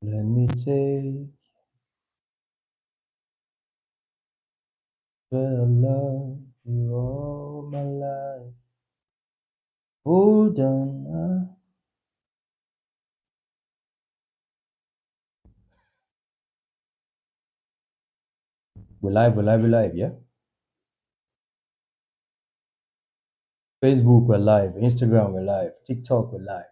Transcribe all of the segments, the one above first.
Let me take the love you all my life. Hold on. We're live, yeah? Facebook, we're live. Instagram, we're live. TikTok, we're live.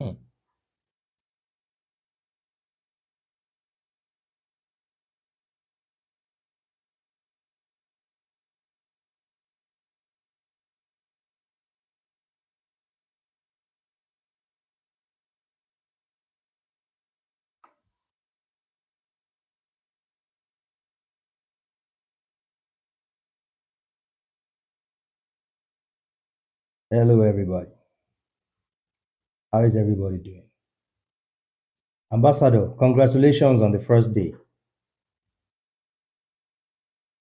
Hmm. Hello, everybody. How is everybody doing? Ambassador, congratulations on the first day.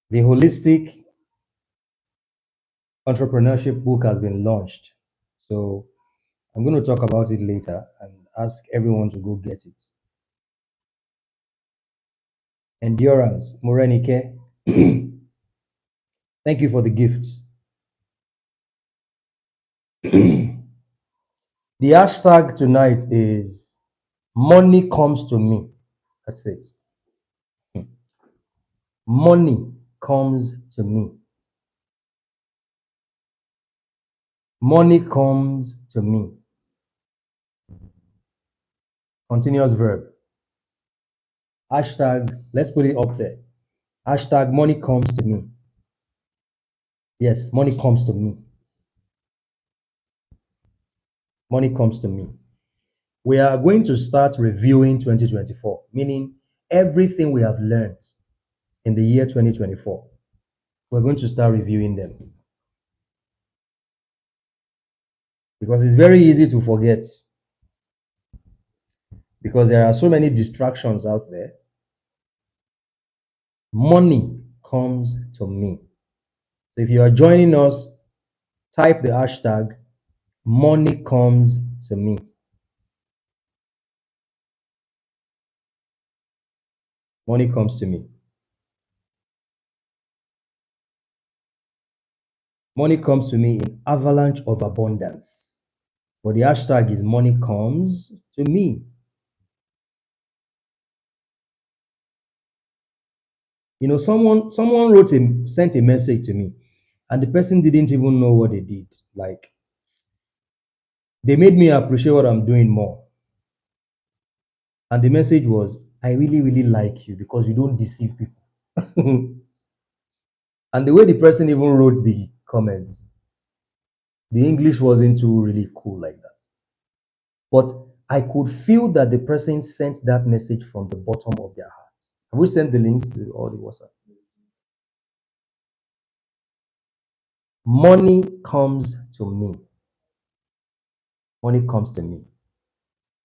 The Holistic Entrepreneurship book has been launched. So I'm going to talk about it later and ask everyone to go get it. Endurance, Morenike. Thank you for the gifts. The hashtag tonight is money comes to me. That's it. Money comes to me. Money comes to me. Continuous verb. Hashtag, let's put it up there. Hashtag money comes to me. Yes, money comes to me. Money comes to me. We are going to start reviewing 2024, meaning everything we have learned in the year 2024. We're going to start reviewing them because it's very easy to forget because there are so many distractions out there. Money comes to me. So if you are joining us, type the hashtag money comes to me. Money comes to me. Money comes to me in avalanche of abundance. But the hashtag is money comes to me. You know, someone sent a message to me, and the person didn't even know what they did. Like they made me appreciate what I'm doing more. And the message was, I really, really like you because you don't deceive people. And the way the person even wrote the comments, the English wasn't too really cool like that. But I could feel that the person sent that message from the bottom of their hearts. Have we sent the links to all the WhatsApp? Money comes to me. Money comes to me.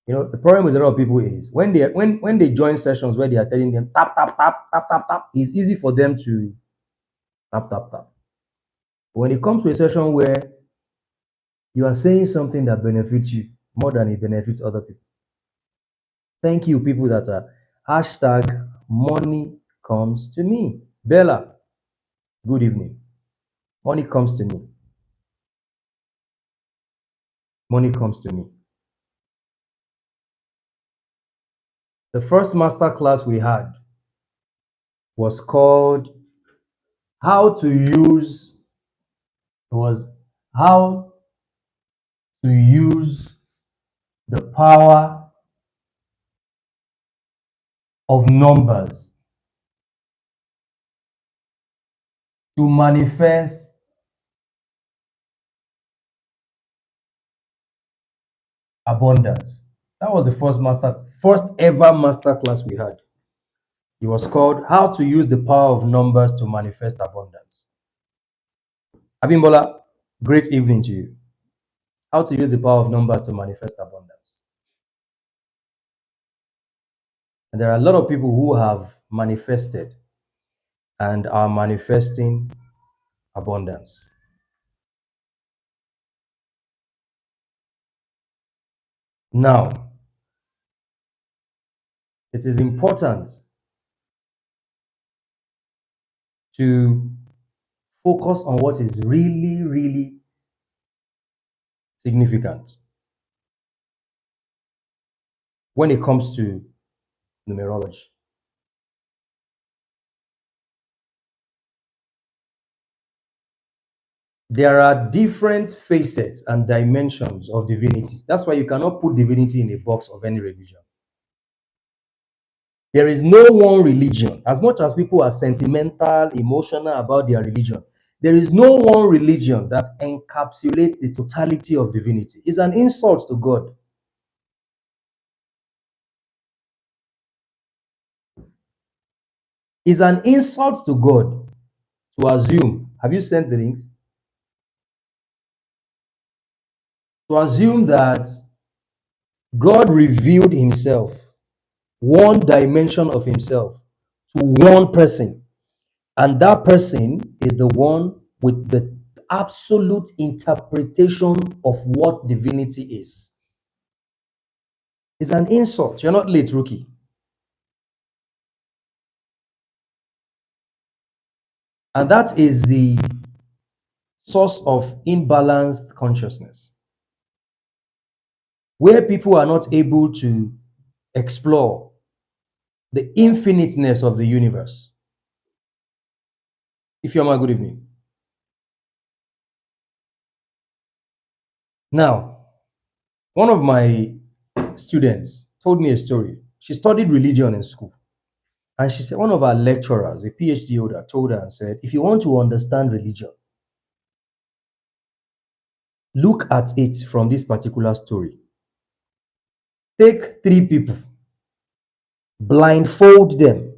You know, the problem with a lot of people is when they join sessions where they are telling them tap tap tap tap tap tap, it's easy for them to tap tap tap. But when it comes to a session where you are saying something that benefits you more than it benefits other people. Thank you, people that are hashtag money comes to me. Bella, good evening. Money comes to me. Money comes to me. The first master class we had was called How to Use, it was How to Use the Power of Numbers to Manifest Abundance. That was the first ever master class we had. It was called How to Use the Power of Numbers to Manifest Abundance. Abimbola, great evening to you. How to use the power of numbers to manifest abundance. And there are a lot of people who have manifested and are manifesting abundance. Now, it is important to focus on what is really, really significant when it comes to numerology. There are different facets and dimensions of divinity. That's why you cannot put divinity in a box of any religion. There is no one religion. As much as people are sentimental, emotional about their religion, there is no one religion that encapsulates the totality of divinity. It's an insult to God. It's an insult to God to assume. Have you sent the links? To assume that God revealed himself, one dimension of himself, to one person, and that person is the one with the absolute interpretation of what divinity is. It's an insult. You're not late, rookie. And that is the source of imbalanced consciousness, where people are not able to explore the infiniteness of the universe. If you're my good evening. Now, one of my students told me a story. She studied religion in school. And she said, one of our lecturers, a PhD holder, told her and said, if you want to understand religion, look at it from this particular story. Take 3 people, blindfold them.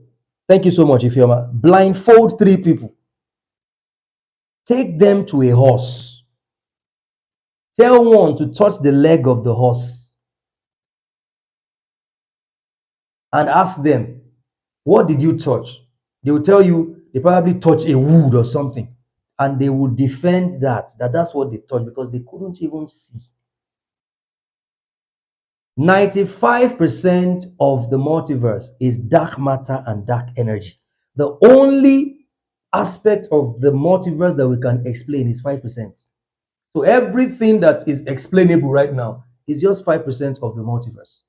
Thank you so much, Ifeoma. Blindfold 3 people. Take them to a horse. Tell one to touch the leg of the horse. And ask them, what did you touch? They will tell you they probably touched a wood or something. And they will defend that's what they touched because they couldn't even see. 95% of the multiverse is dark matter and dark energy. The only aspect of the multiverse that we can explain is 5%. So everything that is explainable right now is just 5% of the multiverse.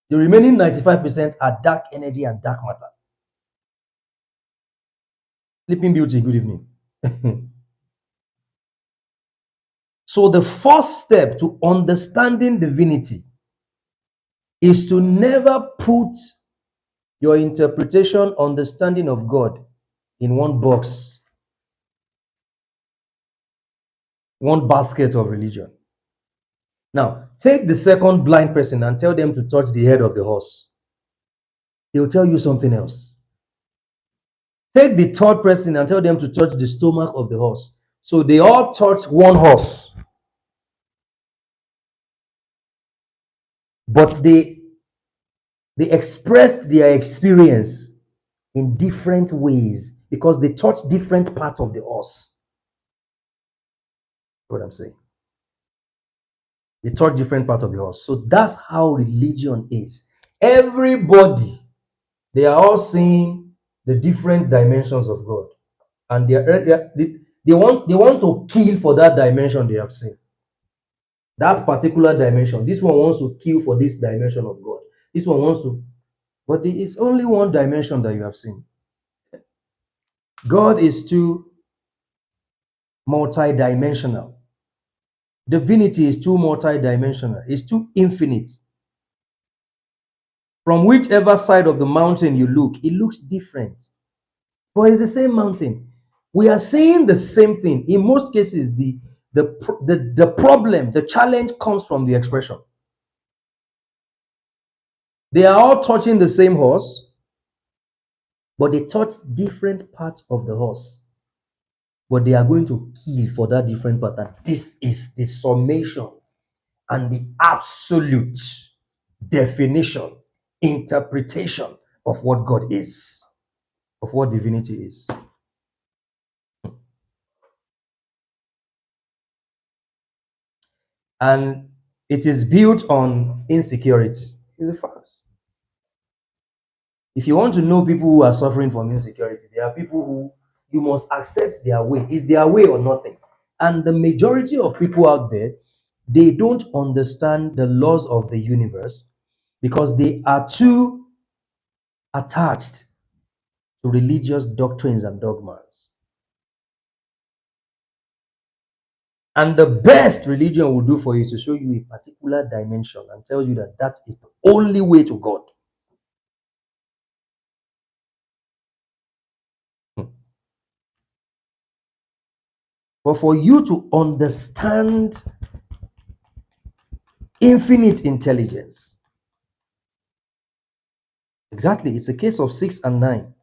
The remaining 95% are dark energy and dark matter. Sleeping Beauty, good evening. So the first step to understanding divinity is to never put your interpretation, understanding of God in one box, one basket of religion. Now, take the second blind person and tell them to touch the head of the horse. They'll tell you something else. Take the third person and tell them to touch the stomach of the horse. So they all touch one horse. But they expressed their experience in different ways because they touch different parts of the horse. What I'm saying. They touch different parts of the horse. So that's how religion is. Everybody, they are all seeing the different dimensions of God. And they want to kill for that dimension they have seen. That particular dimension. This one wants to kill for this dimension of God. This one wants to, but there is only one dimension that you have seen. God is too multi-dimensional. Divinity is too multi-dimensional. It's too infinite. From whichever side of the mountain you look, it looks different. But it's the same mountain. We are saying the same thing. In most cases, the problem, the challenge comes from the expression. They are all touching the same horse, but they touch different parts of the horse. But they are going to kill for that different part. And this is the summation and the absolute definition, interpretation of what God is, of what divinity is. And it is built on insecurity. It's a fact. If you want to know people who are suffering from insecurity, there are people who you must accept their way. It's their way or nothing. And the majority of people out there, they don't understand the laws of the universe because they are too attached to religious doctrines and dogmas. And the best religion will do for you is to show you a particular dimension and tell you that that is the only way to God. But for you to understand infinite intelligence, exactly, it's a case of 6 and 9,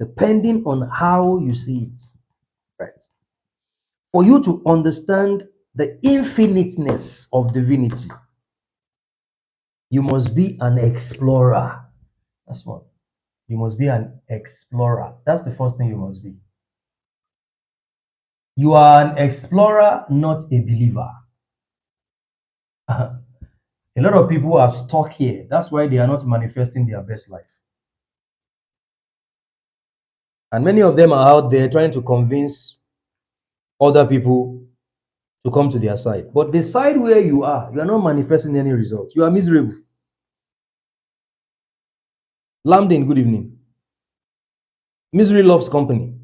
depending on how you see it, right? For you to understand the infiniteness of divinity, you must be an explorer. That's what. You must be an explorer. That's the first thing you must be. You are an explorer, not a believer. A lot of people are stuck here. That's why they are not manifesting their best life. And many of them are out there trying to convince other people to come to their side. But the side where you are not manifesting any result. You are miserable. Lambdin, good evening. Misery loves company.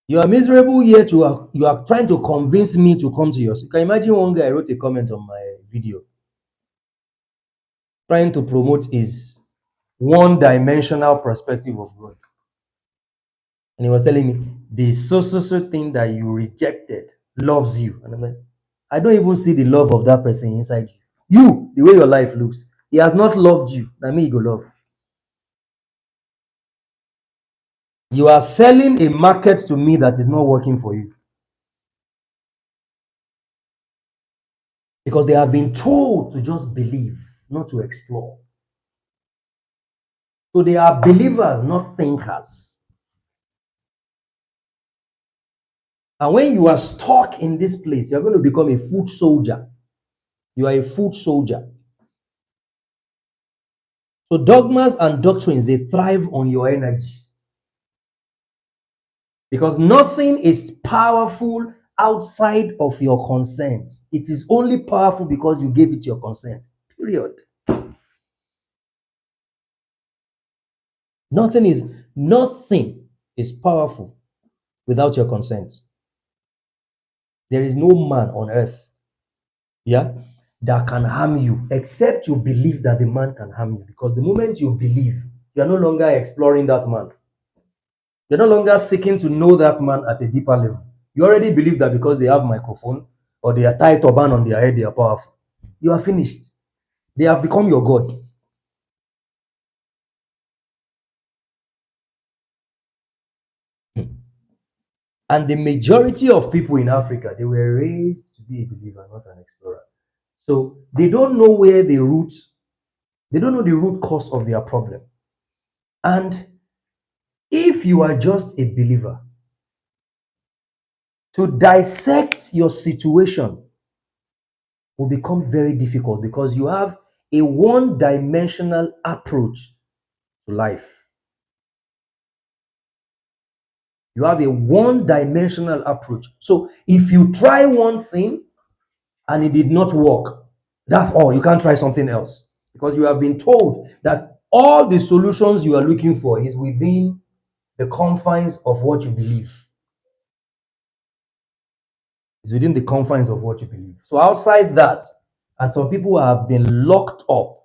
You are miserable, yet you are trying to convince me to come to yours. You can imagine one guy wrote a comment on my video trying to promote his one-dimensional perspective of God. And he was telling me, the so thing that you rejected loves you. And I'm like, I don't even see the love of that person inside you. You, the way your life looks, he has not loved you. Now me, he go love. You are selling a market to me that is not working for you. Because they have been told to just believe, not to explore. So they are believers, not thinkers. And when you are stuck in this place, you're going to become a foot soldier. You are a foot soldier. So dogmas and doctrines, they thrive on your energy. Because nothing is powerful outside of your consent. It is only powerful because you gave it your consent. Period. Nothing is powerful without your consent. There is no man on earth, that can harm you except you believe that the man can harm you. Because the moment you believe, you are no longer exploring that man. You're no longer seeking to know that man at a deeper level. You already believe that because they have microphone or they are tied turban on their head, they are powerful. You are finished. They have become your God. And the majority of people in Africa, they were raised to be a believer, not an explorer. So they don't know where they don't know the root cause of their problem. And if you are just a believer, to dissect your situation will become very difficult because you have a one-dimensional approach to life. You have a one-dimensional approach. So if you try one thing and it did not work, that's all. You can't try something else because you have been told that all the solutions you are looking for is within the confines of what you believe. It's within the confines of what you believe. So outside that, and some people have been locked up.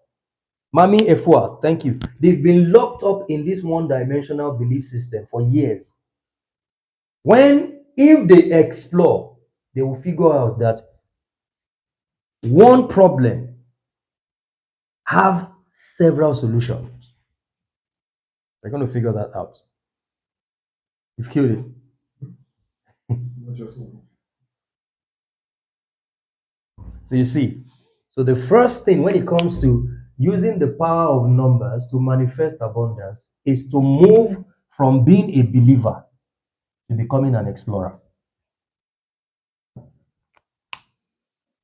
Mami Efua, thank you. They've been locked up in this one-dimensional belief system for years. If they explore, they will figure out that one problem have several solutions. They're going to figure that out. You've killed it. So you see, so the first thing when it comes to using the power of numbers to manifest abundance is to move from being a believer to becoming an explorer.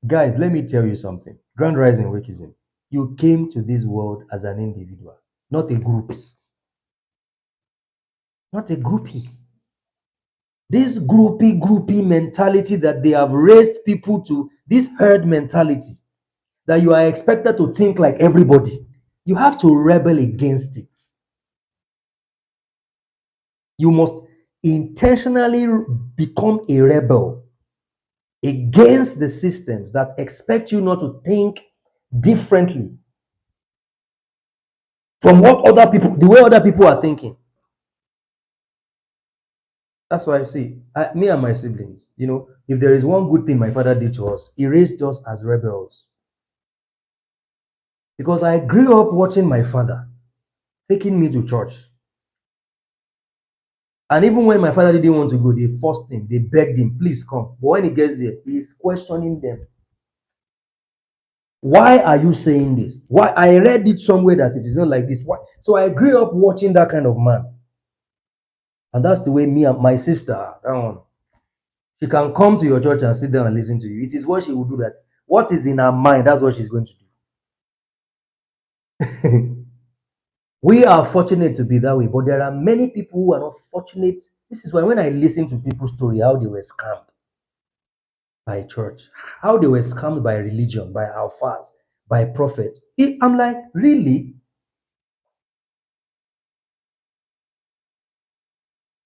Guys, let me tell you something. Grand Rising Wikism, you came to this world as an individual, not a group. Not a groupie. This groupie mentality that they have raised people to, this herd mentality, that you are expected to think like everybody. You have to rebel against it. You must intentionally become a rebel against the systems that expect you not to think differently from what other people, the way other people are thinking. That's why I see, me and my siblings, if there is one good thing my father did to us, he raised us as rebels. Because I grew up watching my father taking me to church. And even when my father didn't want to go, they forced him, they begged him, please come. But when he gets there, he's questioning them. Why are you saying this? Why? I read it somewhere that it is not like this. Why? So I grew up watching that kind of man. And that's the way me and my sister, that one, she can come to your church and sit down and listen to you. It is what she will do that. What is in her mind, that's what she's going to do. We are fortunate to be that way, but there are many people who are not fortunate. This is why when I listen to people's story, how they were scammed by church, how they were scammed by religion, by alphas, by prophets. I'm like, really?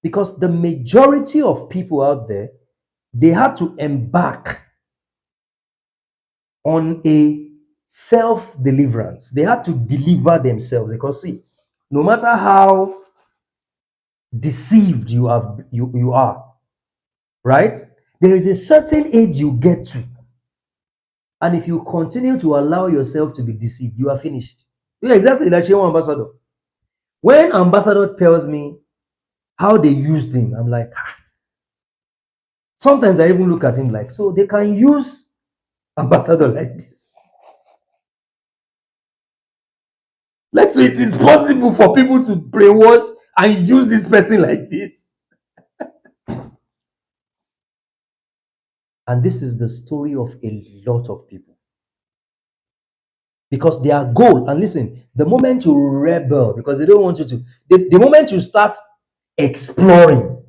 Because the majority of people out there, they had to embark on a self-deliverance. They had to deliver themselves. Because see, no matter how deceived you are, right? There is a certain age you get to. And if you continue to allow yourself to be deceived, you are finished. Yeah, exactly like Shehu Ambassador. When Ambassador tells me how they used him, I'm like, sometimes I even look at him like, so they can use Ambassador like this. Like, so it is possible for people to brainwash and use this person like this. And this is the story of a lot of people. Because their goal, and listen, the moment you rebel, because they don't want you to, the moment you start exploring,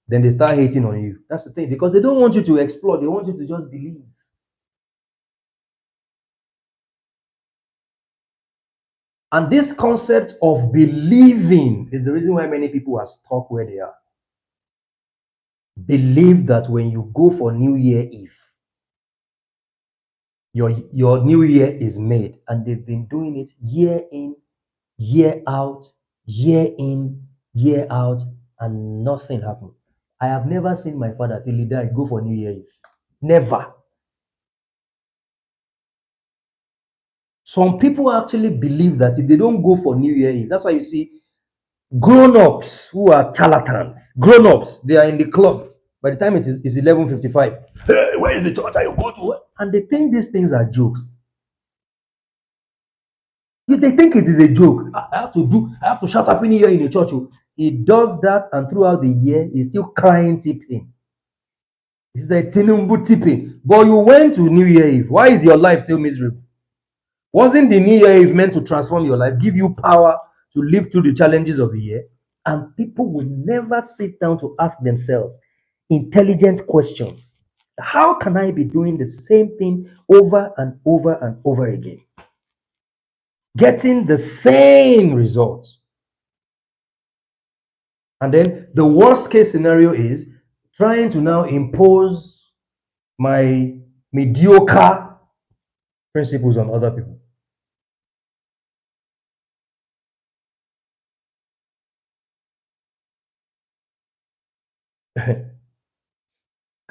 then they start hating on you. That's the thing. Because they don't want you to explore, they want you to just believe. And this concept of believing is the reason why many people are stuck where they are. Believe that when you go for New Year Eve, your New Year is made, and they've been doing it year in, year out, year in, year out, and nothing happened. I have never seen my father till he died go for New Year Eve. Never. Some people actually believe that if they don't go for New Year Eve, that's why you see grown-ups who are charlatans, grown-ups, they are in the club. By the time it's 11:55, hey, where is the church that you go to? And they think these things are jokes. They think it is a joke. I have to shout Happy New Year in a church. He does that, and throughout the year, he's still crying tipping. It's the Tinubu tipping. But you went to New Year Eve. Why is your life still miserable? Wasn't the New Year Eve meant to transform your life, give you power to live through the challenges of the year? And people will never sit down to ask themselves intelligent questions. How can I be doing the same thing over and over and over again? Getting the same results. And then the worst case scenario is trying to now impose my mediocre principles on other people.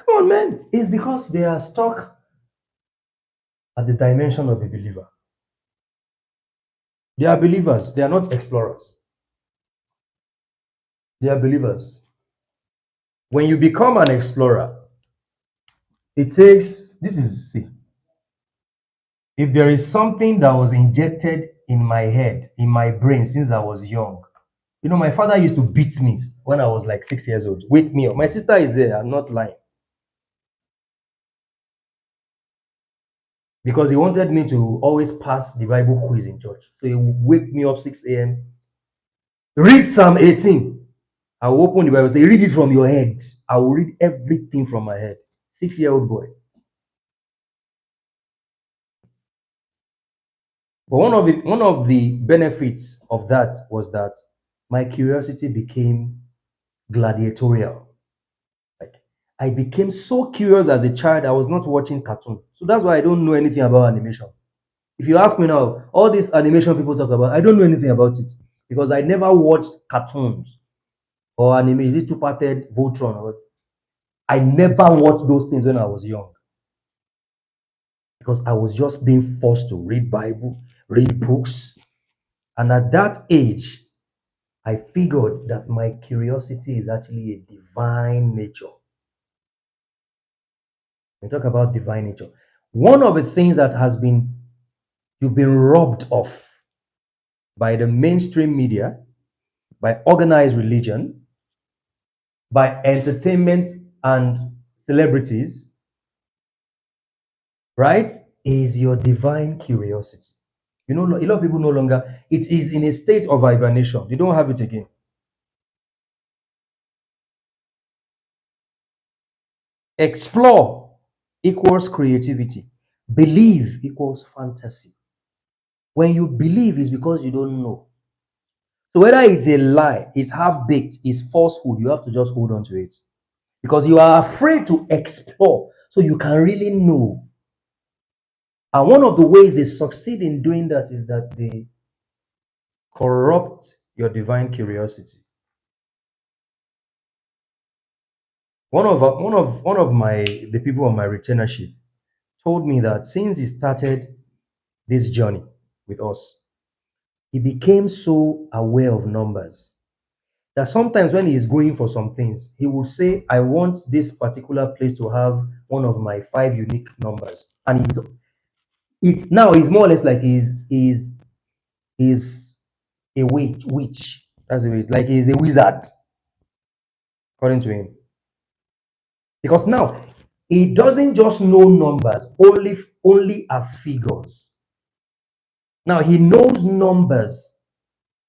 Come on, man. It's because they are stuck at the dimension of a believer. They are believers, they are not explorers. They are believers. When you become an explorer, it takes, this is, see, if there is something that was injected in my head, in my brain since I was young, you know, my father used to beat me when I was like 6 years old, wake me up. My sister is there, I'm not lying. Because he wanted me to always pass the Bible quiz in church. So he would wake me up 6 a.m. Read Psalm 18. I will open the Bible and say, read it from your head. I will read everything from my head. 6-year-old boy. But one of the benefits of that was that my curiosity became gladiatorial. Like, I became so curious as a child, I was not watching cartoon. So that's why I don't know anything about animation. If you ask me now, all these animation people talk about, I don't know anything about it because I never watched cartoons or anime. Is it two-parted Voltron? I never watched those things when I was young because I was just being forced to read Bible, read books, and at that age, I figured that my curiosity is actually a divine nature. We talk about divine nature. One of the things that you've been robbed of by the mainstream media, by organized religion, by entertainment and celebrities, right, is your divine curiosity. You know, a lot of people no longer, it is in a state of hibernation. They don't have it again. Explore equals creativity. Believe equals fantasy. When you believe, it's because you don't know. So whether it's a lie, it's half-baked, it's falsehood, you have to just hold on to it. Because you are afraid to explore so you can really know. And one of the ways they succeed in doing that is that they corrupt your divine curiosity. One of my the people on my retainership told me that since he started this journey with us, he became so aware of numbers that sometimes when he's going for some things, he will say, I want this particular place to have one of my 5 unique numbers. And it's now he's more or less like he's a witch. That's the way it's like he's a wizard, according to him. Because now he doesn't just know numbers only as figures. Now he knows numbers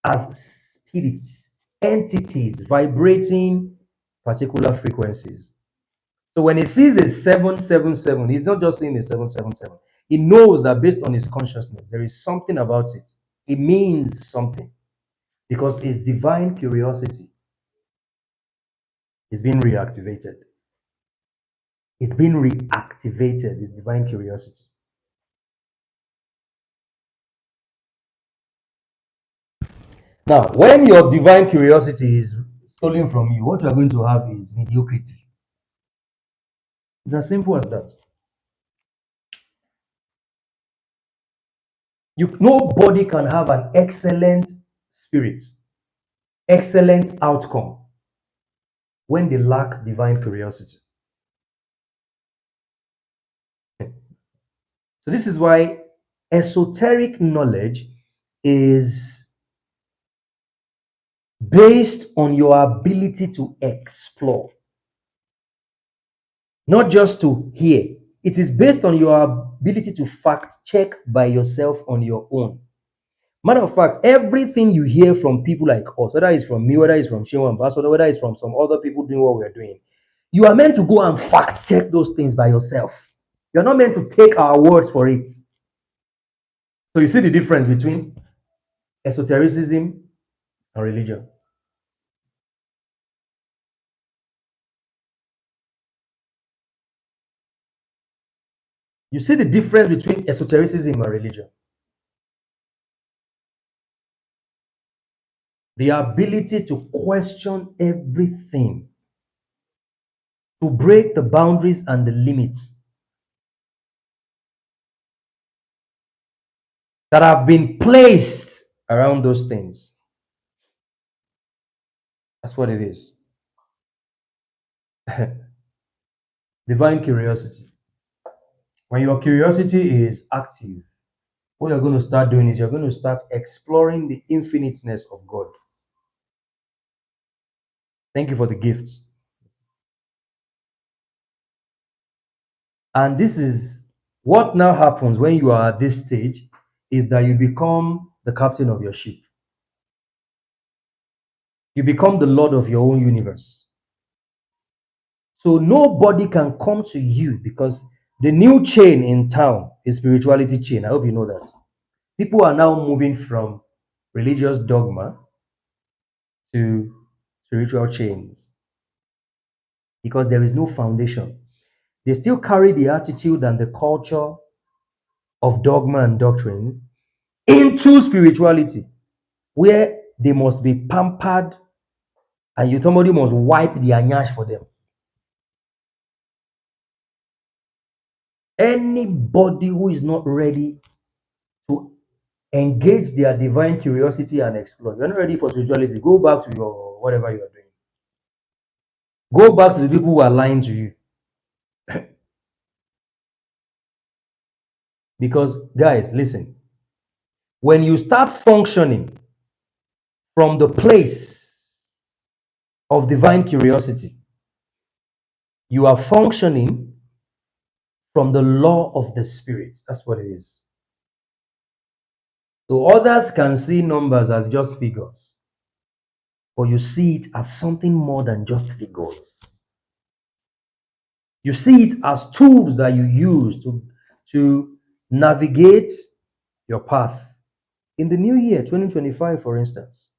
as spirits, entities vibrating particular frequencies. So when he sees a 777, he's not just seeing a 777. He knows that based on his consciousness, there is something about it. It means something because his divine curiosity is being reactivated. It's being reactivated, his divine curiosity. Now, when your divine curiosity is stolen from you, what you are going to have is mediocrity. It's as simple as that. Nobody can have an excellent spirit, excellent outcome when they lack divine curiosity. So this is why esoteric knowledge is based on your ability to explore, not just to hear. It is based on your ability to fact check by yourself on your own. Matter of fact, everything you hear from people like us, whether it's from me, whether it's from Shewa Ambassador, whether it's from some other people doing what we're doing, you are meant to go and fact check those things by yourself. You're not meant to take our words for it. So you see the difference between esotericism and religion. You see the difference between esotericism and religion. The ability to question everything to break the boundaries and the limits that have been placed around those things. That's what it is. Divine curiosity. When your curiosity is active, what you're going to start doing is you're going to start exploring the infiniteness of God. Thank you for the gifts. And this is what now happens when you are at this stage, is that you become the captain of your ship. You become the Lord of your own universe. So nobody can come to you, because the new chain in town is spirituality chain. I hope you know that. People are now moving from religious dogma to spiritual chains because there is no foundation. They still carry the attitude and the culture of dogma and doctrines into spirituality, where they must be pampered and somebody must wipe the anyash for them. Anybody who is not ready to engage their divine curiosity and explore, you're not ready for spirituality, go back to your whatever you are doing. Go back to the people who are lying to you. Because, guys, listen, when you start functioning from the place of divine curiosity, you are functioning from the law of the Spirit. That's what it is. So others can see numbers as just figures, but you see it as something more than just figures. You see it as tools that you use to navigate your path. In the new year, 2025, for instance,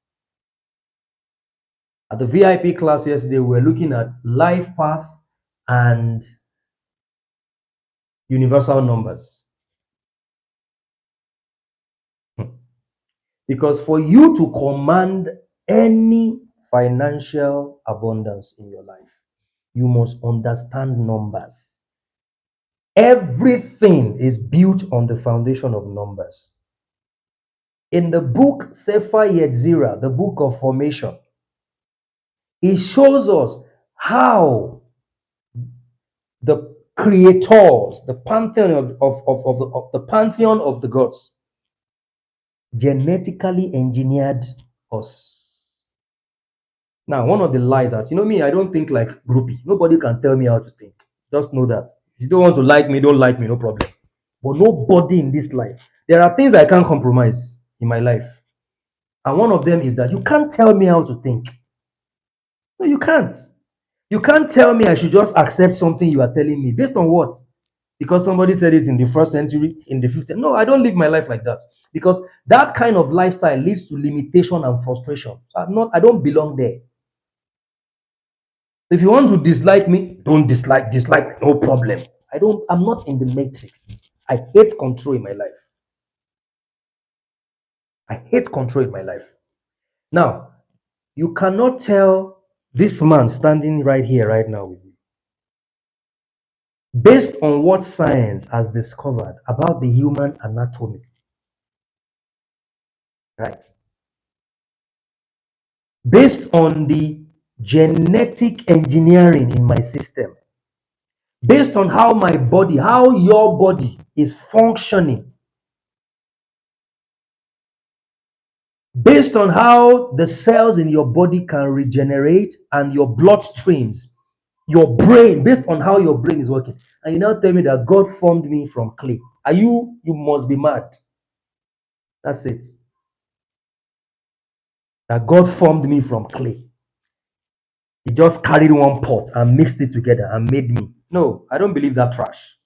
at the VIP class yesterday, we were looking at life path and universal numbers. Because for you to command any financial abundance in your life, you must understand numbers. Everything is built on the foundation of numbers. In the book Sefer Yetzirah, the book of formation, it shows us how the creators, the pantheon of the pantheon of the gods, genetically engineered us. Now, one of the lies that, me, I don't think like groupie. Nobody can tell me how to think. Just know that. If you don't want to like me, don't like me, no problem. But nobody in this life, there are things I can't compromise in my life. And one of them is that you can't tell me how to think. No, you can't. You can't tell me I should just accept something you are telling me. Based on what? Because somebody said it in the 1st century, in the 15th. No, I don't live my life like that. Because that kind of lifestyle leads to limitation and frustration. So I don't belong there. If you want to dislike me, don't dislike, no problem. I'm not in the matrix. I hate control in my life. I hate control in my life. Now, you cannot tell this man standing right here, right now with you, based on what science has discovered about the human anatomy, right? Based on the genetic engineering in my system, based on how my body, how your body is functioning, based on how the cells in your body can regenerate and your blood streams, your brain, based on how your brain is working. And you now tell me that God formed me from clay. You must be mad. That's it. That God formed me from clay. He just carried one pot and mixed it together and made me. No, I don't believe that trash.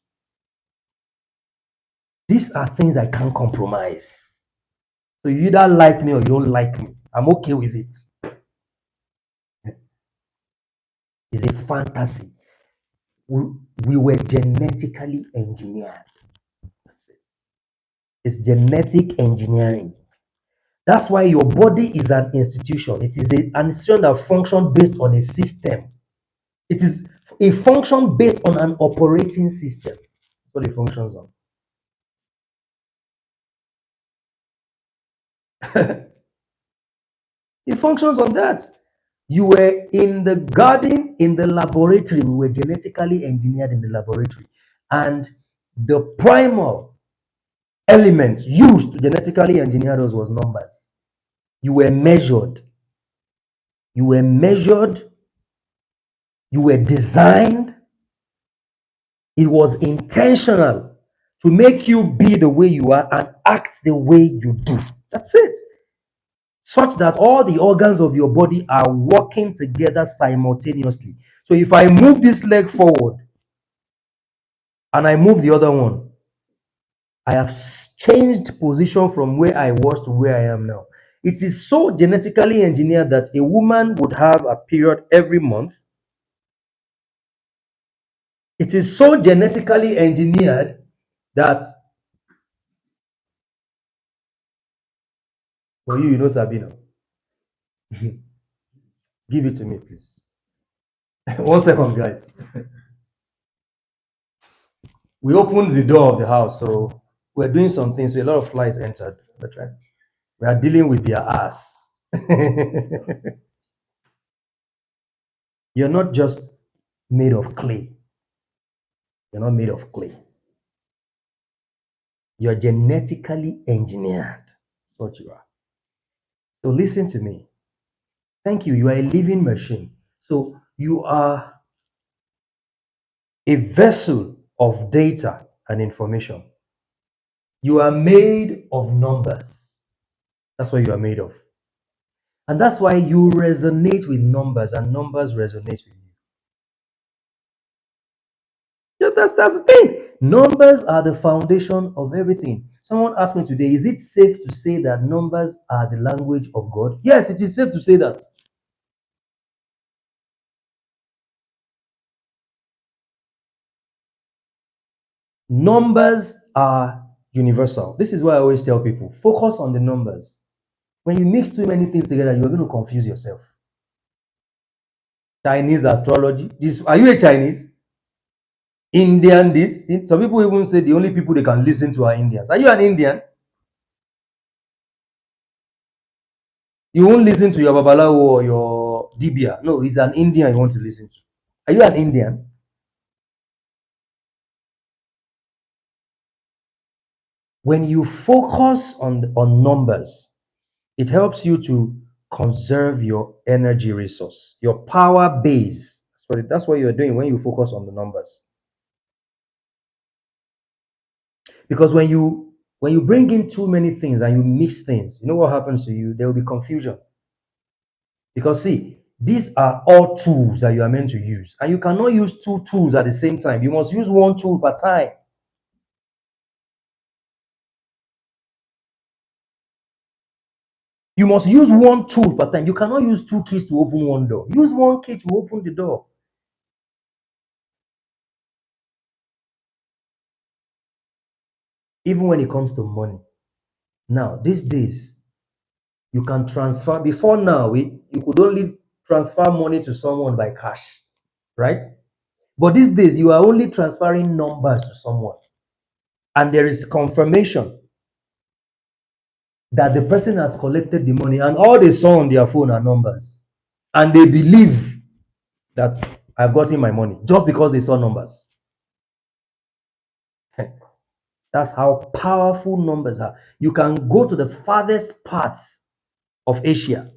These are things I can't compromise. So you either like me or you don't like me. I'm okay with it. It's a fantasy. We were genetically engineered. That's it. It's genetic engineering. That's why your body is an institution. It is an institution that functions based on a system. It is A function based on an operating system. That's what it functions on. It functions on that. You were in the garden, in the laboratory. We were genetically engineered in the laboratory. And the primal element used to genetically engineer us was numbers. You were measured. You were measured. You were designed. It was intentional to make you be the way you are and act the way you do. That's it. Such that all the organs of your body are working together simultaneously. So if I move this leg forward and I move the other one, I have changed position from where I was to where I am now. It is so genetically engineered that a woman would have a period every month. It is so genetically engineered that, for you, you know Sabina. Give it to me, please. 1 second, guys. We opened the door of the house, so we're doing some things. So a lot of flies entered. That's right. We are dealing with their ass. You're not just made of clay. You're not made of clay. You're genetically engineered. That's what you are. So listen to me. Thank you. You are a living machine. So you are a vessel of data and information. You are made of numbers. That's what you are made of. And that's why you resonate with numbers and numbers resonate with you. Yeah, that's the thing. Numbers are the foundation of everything. Someone asked me today, is it safe to say that numbers are the language of God? Yes, it is safe to say that. Numbers are universal. This is why I always tell people, focus on the numbers. When you mix too many things together, you're going to confuse yourself. Chinese astrology. Are you a Chinese? Indian this? Some people even say the only people they can listen to are Indians. Are you an Indian? You won't listen to your Babalawo or your Dibia. No, he's an Indian you want to listen to. Are you an Indian? When you focus on numbers, it helps you to conserve your energy resource, your power base. That's what you're doing when you focus on the numbers. Because when you bring in too many things and you mix things, you know what happens to you? There will be confusion. Because see, these are all tools that you are meant to use. And you cannot use two tools at the same time. You must use one tool per time. You must use one tool per time. You cannot use two keys to open one door. Use one key to open the door. Even when it comes to money. Now, these days, you can transfer. Before now, you could only transfer money to someone by cash, right? But these days, you are only transferring numbers to someone. And there is confirmation that the person has collected the money, and all they saw on their phone are numbers. And they believe that I've gotten my money just because they saw numbers. That's how powerful numbers are. You can go to the farthest parts of Asia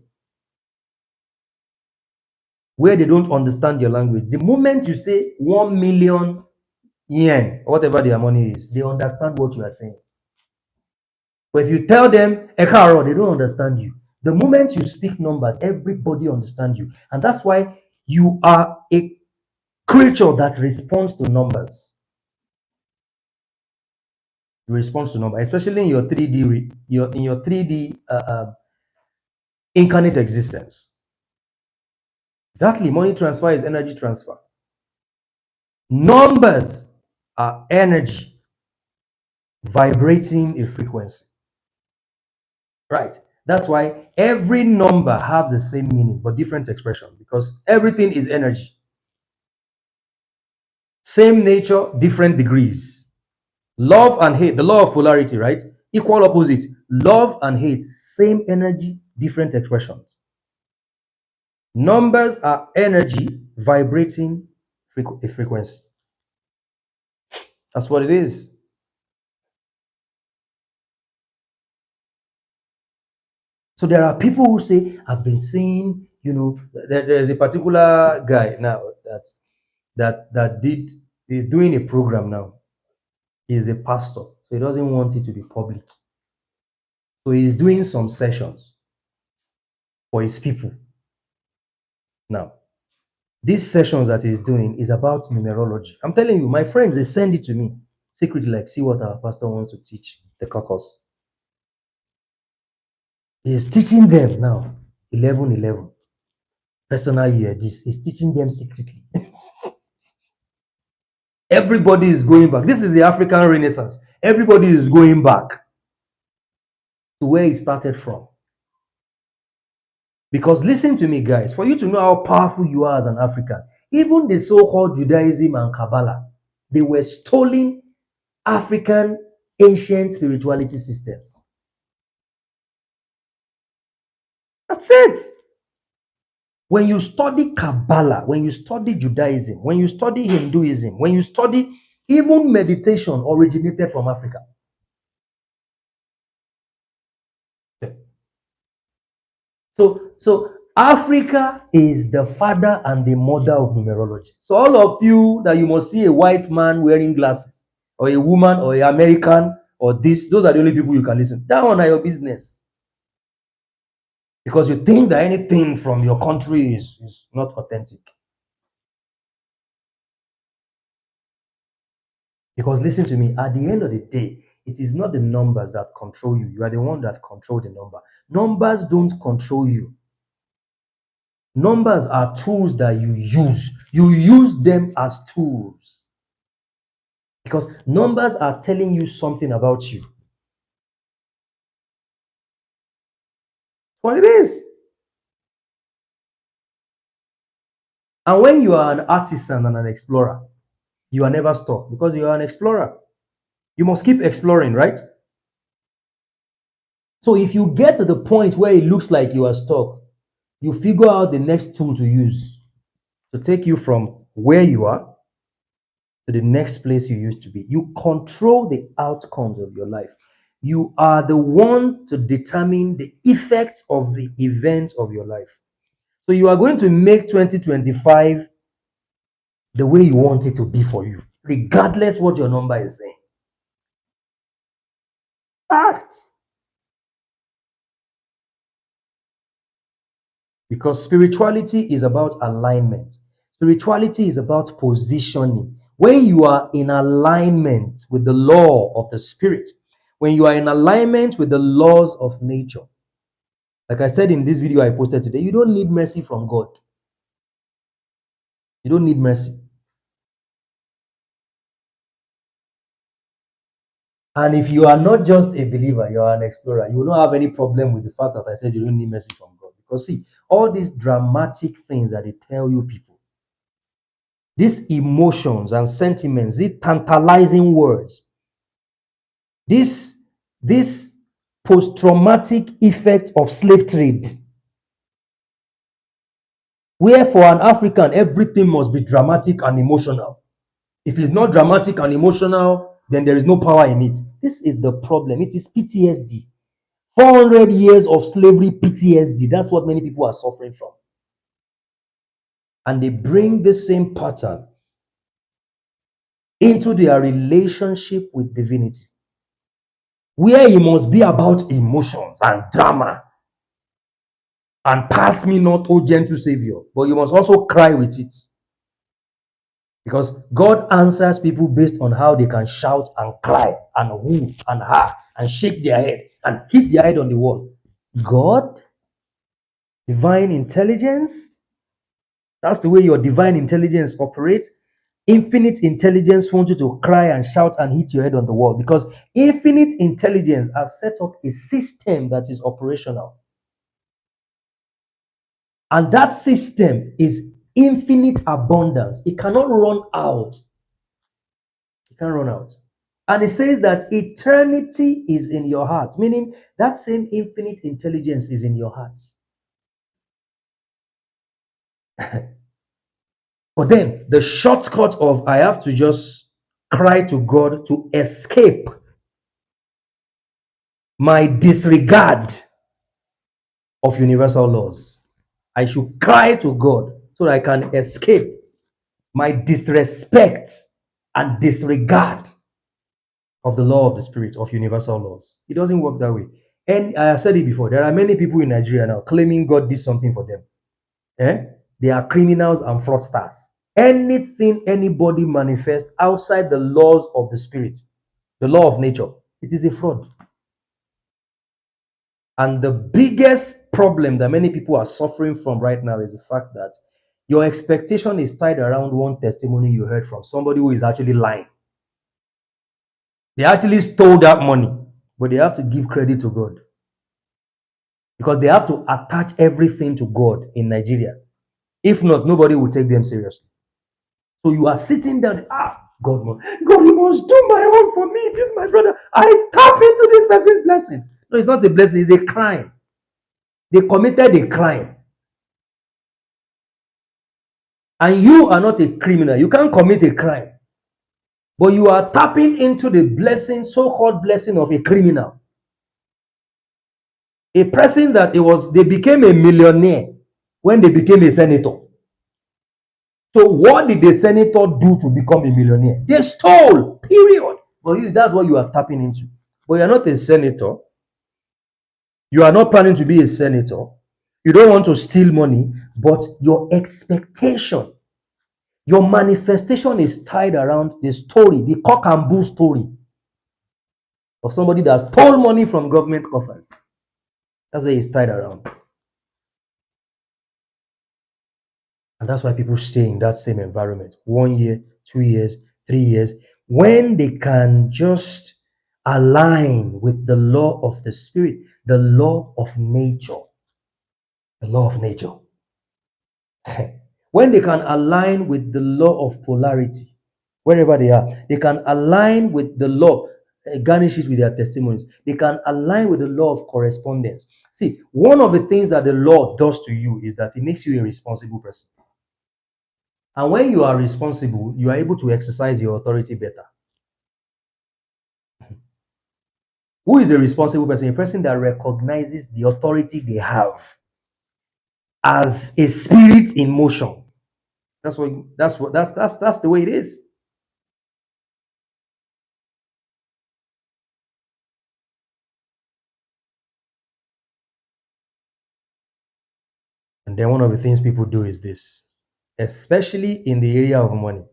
where they don't understand your language. The moment you say 1 million yen, whatever their money is, they understand what you are saying. But if you tell them Ekaro, they don't understand you. The moment you speak numbers, everybody understands you. And that's why you are a creature that responds to numbers. You respond to numbers, especially in your 3D, in your 3D incarnate existence. Exactly, money transfer is energy transfer. Numbers are energy vibrating a frequency. Right. That's why every number have the same meaning but different expression, because everything is energy. Same nature, different degrees. Love and hate, the law of polarity, right? Equal opposites. Love and hate, same energy, different expressions. Numbers are energy vibrating a frequency. That's what it is. So there are people who say, I've been seeing, there's a particular guy now that is doing a program now. He's a pastor, so he doesn't want it to be public. So he's doing some sessions for his people. Now, these sessions that he's doing is about numerology. I'm telling you, my friends, they send it to me secretly, like, see what our pastor wants to teach the caucus. He's teaching them now, 11:11. Personal year, this is teaching them secretly. Everybody is going back. This is the African Renaissance. Everybody is going back to where it started from. Because listen to me, guys, for you to know how powerful you are as an African, even the so-called Judaism and Kabbalah, they were stolen African ancient spirituality systems. That's it. When you study Kabbalah, when you study Judaism, when you study Hinduism, when you study even meditation originated from Africa. So Africa is the father and the mother of numerology. So all of you that you must see a white man wearing glasses, or a woman, or an American, or this, those are the only people you can listen. That one are your business. Because you think that anything from your country is not authentic. Because listen to me, at the end of the day, it is not the numbers that control you. You are the one that control the number. Numbers don't control you. Numbers are tools that you use. You use them as tools. Because numbers are telling you something about you. What it is. And when you are an artisan and an explorer, you are never stuck because you are an explorer. You must keep exploring, right? So if you get to the point where it looks like you are stuck, you figure out the next tool to use to take you from where you are to the next place you used to be. You control the outcomes of your life. You are the one to determine the effect of the events of your life. So you are going to make 2025 the way you want it to be for you, regardless what your number is saying. Facts. Because spirituality is about alignment. Spirituality is about positioning. When you are in alignment with the law of the spirit, when you are in alignment with the laws of nature, like I said in this video I posted today, you don't need mercy from God. You don't need mercy. And if you are not just a believer, you are an explorer, you will not have any problem with the fact that I said you don't need mercy from God. Because see, all these dramatic things that they tell you people, these emotions and sentiments, these tantalizing words, this post-traumatic effect of slave trade, where for an African, everything must be dramatic and emotional. If it's not dramatic and emotional, then there is no power in it. This is the problem. It is PTSD. 400 years of slavery PTSD. That's what many people are suffering from. And they bring the same pattern into their relationship with divinity, where it must be about emotions and drama. And pass me not, O gentle Savior. But you must also cry with it. Because God answers people based on how they can shout and cry and whoo and ha and shake their head and hit their head on the wall. God, divine intelligence, that's the way your divine intelligence operates. Infinite intelligence wants you to cry and shout and hit your head on the wall, because infinite intelligence has set up a system that is operational. And that system is infinite abundance. It cannot run out. can't run out. And it says that eternity is in your heart, meaning that same infinite intelligence is in your heart. But then the shortcut of I have to just cry to God to escape my disregard of universal laws. I should cry to God so that I can escape my disrespect and disregard of the law of the spirit of universal laws. It doesn't work that way. And I have said it before, there are many people in Nigeria now claiming God did something for them. They are criminals and fraudsters. Anything anybody manifests outside the laws of the spirit, the law of nature, it is a fraud. And the biggest problem that many people are suffering from right now is the fact that your expectation is tied around one testimony you heard from somebody who is actually lying. They actually stole that money, but they have to give credit to God. Because they have to attach everything to God in Nigeria. If not, nobody will take them seriously. So you are sitting down, God, you must do my own for me. This is my brother. I tap into this person's blessings. No, it's not a blessing, it's a crime. They committed a crime. And you are not a criminal. You can't commit a crime. But you are tapping into the blessing, so-called blessing of a criminal. A person that they became a millionaire when they became a senator. So what did the senator do to become a millionaire? They stole, period. But that's what you are tapping into. But you are not a senator. You are not planning to be a senator. You don't want to steal money, but your expectation, your manifestation is tied around the story, the cock and bull story of somebody that stole money from government coffers. That's where it's tied around. And that's why people stay in that same environment 1 year, 2 years, 3 years, when they can just align with the law of the spirit, the law of nature. The law of nature. When they can align with the law of polarity, wherever they are, they can align with the law, garnishes with their testimonies. They can align with the law of correspondence. See, one of the things that the law does to you is that it makes you a responsible person. And when you are responsible, you are able to exercise your authority better. Who is a responsible person? A person that recognizes the authority they have as a spirit in motion. That's the way it is. And then one of the things people do is this, especially in the area of money.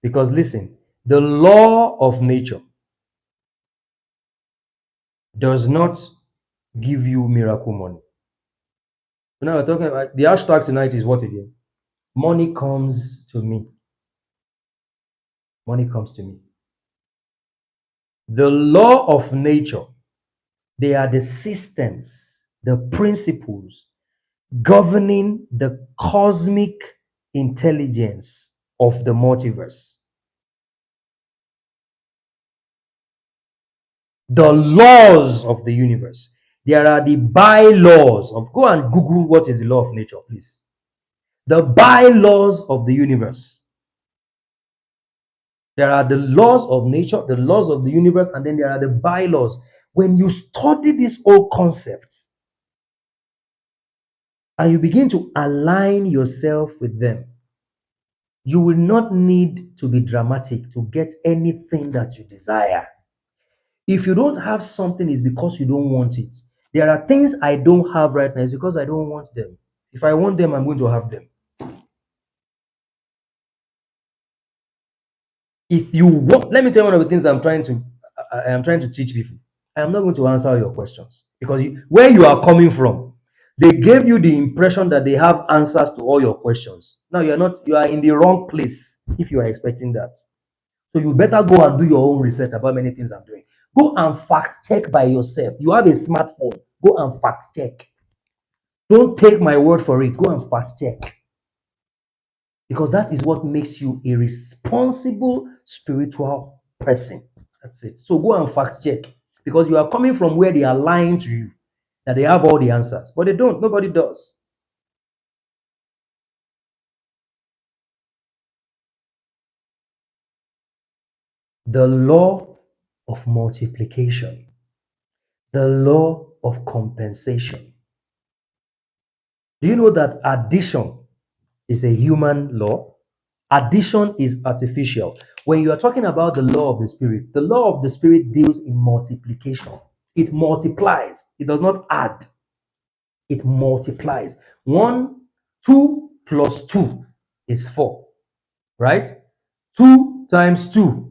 Because listen, the law of nature does not give you miracle money. So now we're talking about the hashtag tonight is what again? Money comes to me. Money comes to me. The law of nature, they are the systems, the principles governing the cosmic intelligence of the multiverse. The laws of the universe. There are the bylaws of, go and Google what is the law of nature, please. The bylaws of the universe. There are the laws of nature, the laws of the universe, and then there are the bylaws. When you study this whole concept and you begin to align yourself with them, you will not need to be dramatic to get anything that you desire. If you don't have something, it's because you don't want it. There are things I don't have right now, it's because I don't want them. If I want them, I'm going to have them. If you want, let me tell you one of the things I'm trying to teach people. I am not going to answer your questions because where you are coming from, they gave you the impression that they have answers to all your questions. Now you are in the wrong place if you are expecting that. So you better go and do your own research about many things I'm doing. Go and fact check by yourself. You have a smartphone. Go and fact check. Don't take my word for it. Go and fact check. Because that is what makes you a responsible spiritual person. That's it. So go and fact check. Because you are coming from where they are lying to you, that they have all the answers. But they don't. Nobody does. The law of multiplication, the law of compensation. Do you know that addition is a human law? Addition is artificial. When you are talking about the law of the Spirit deals in multiplication. It multiplies, it does not add, it multiplies. 1, 2 plus 2 is 4, right? 2 times 2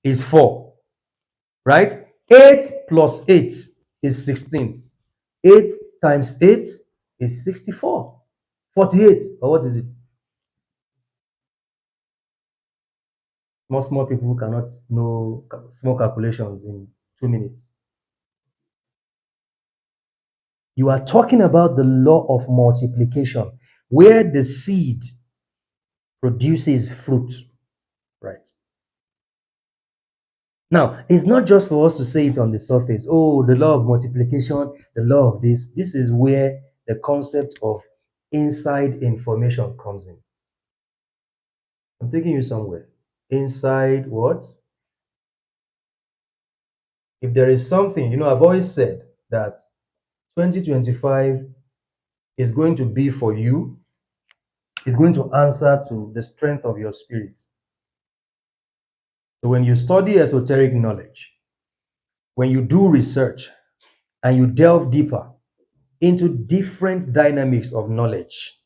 is 4, right? 8 plus 8 is 16. 8 times 8 is 64. 48, or what is it? Small people cannot know small calculations in 2 minutes. You are talking about the law of multiplication, where the seed produces fruit, right? Now, it's not just for us to say it on the surface. Oh, the law of multiplication, the law of this. This is where the concept of inside information comes in. I'm taking you somewhere. Inside what? If there is something, I've always said that 2025 is going to be for you, is going to answer to the strength of your spirit. So when you study esoteric knowledge, when you do research and you delve deeper into different dynamics of knowledge,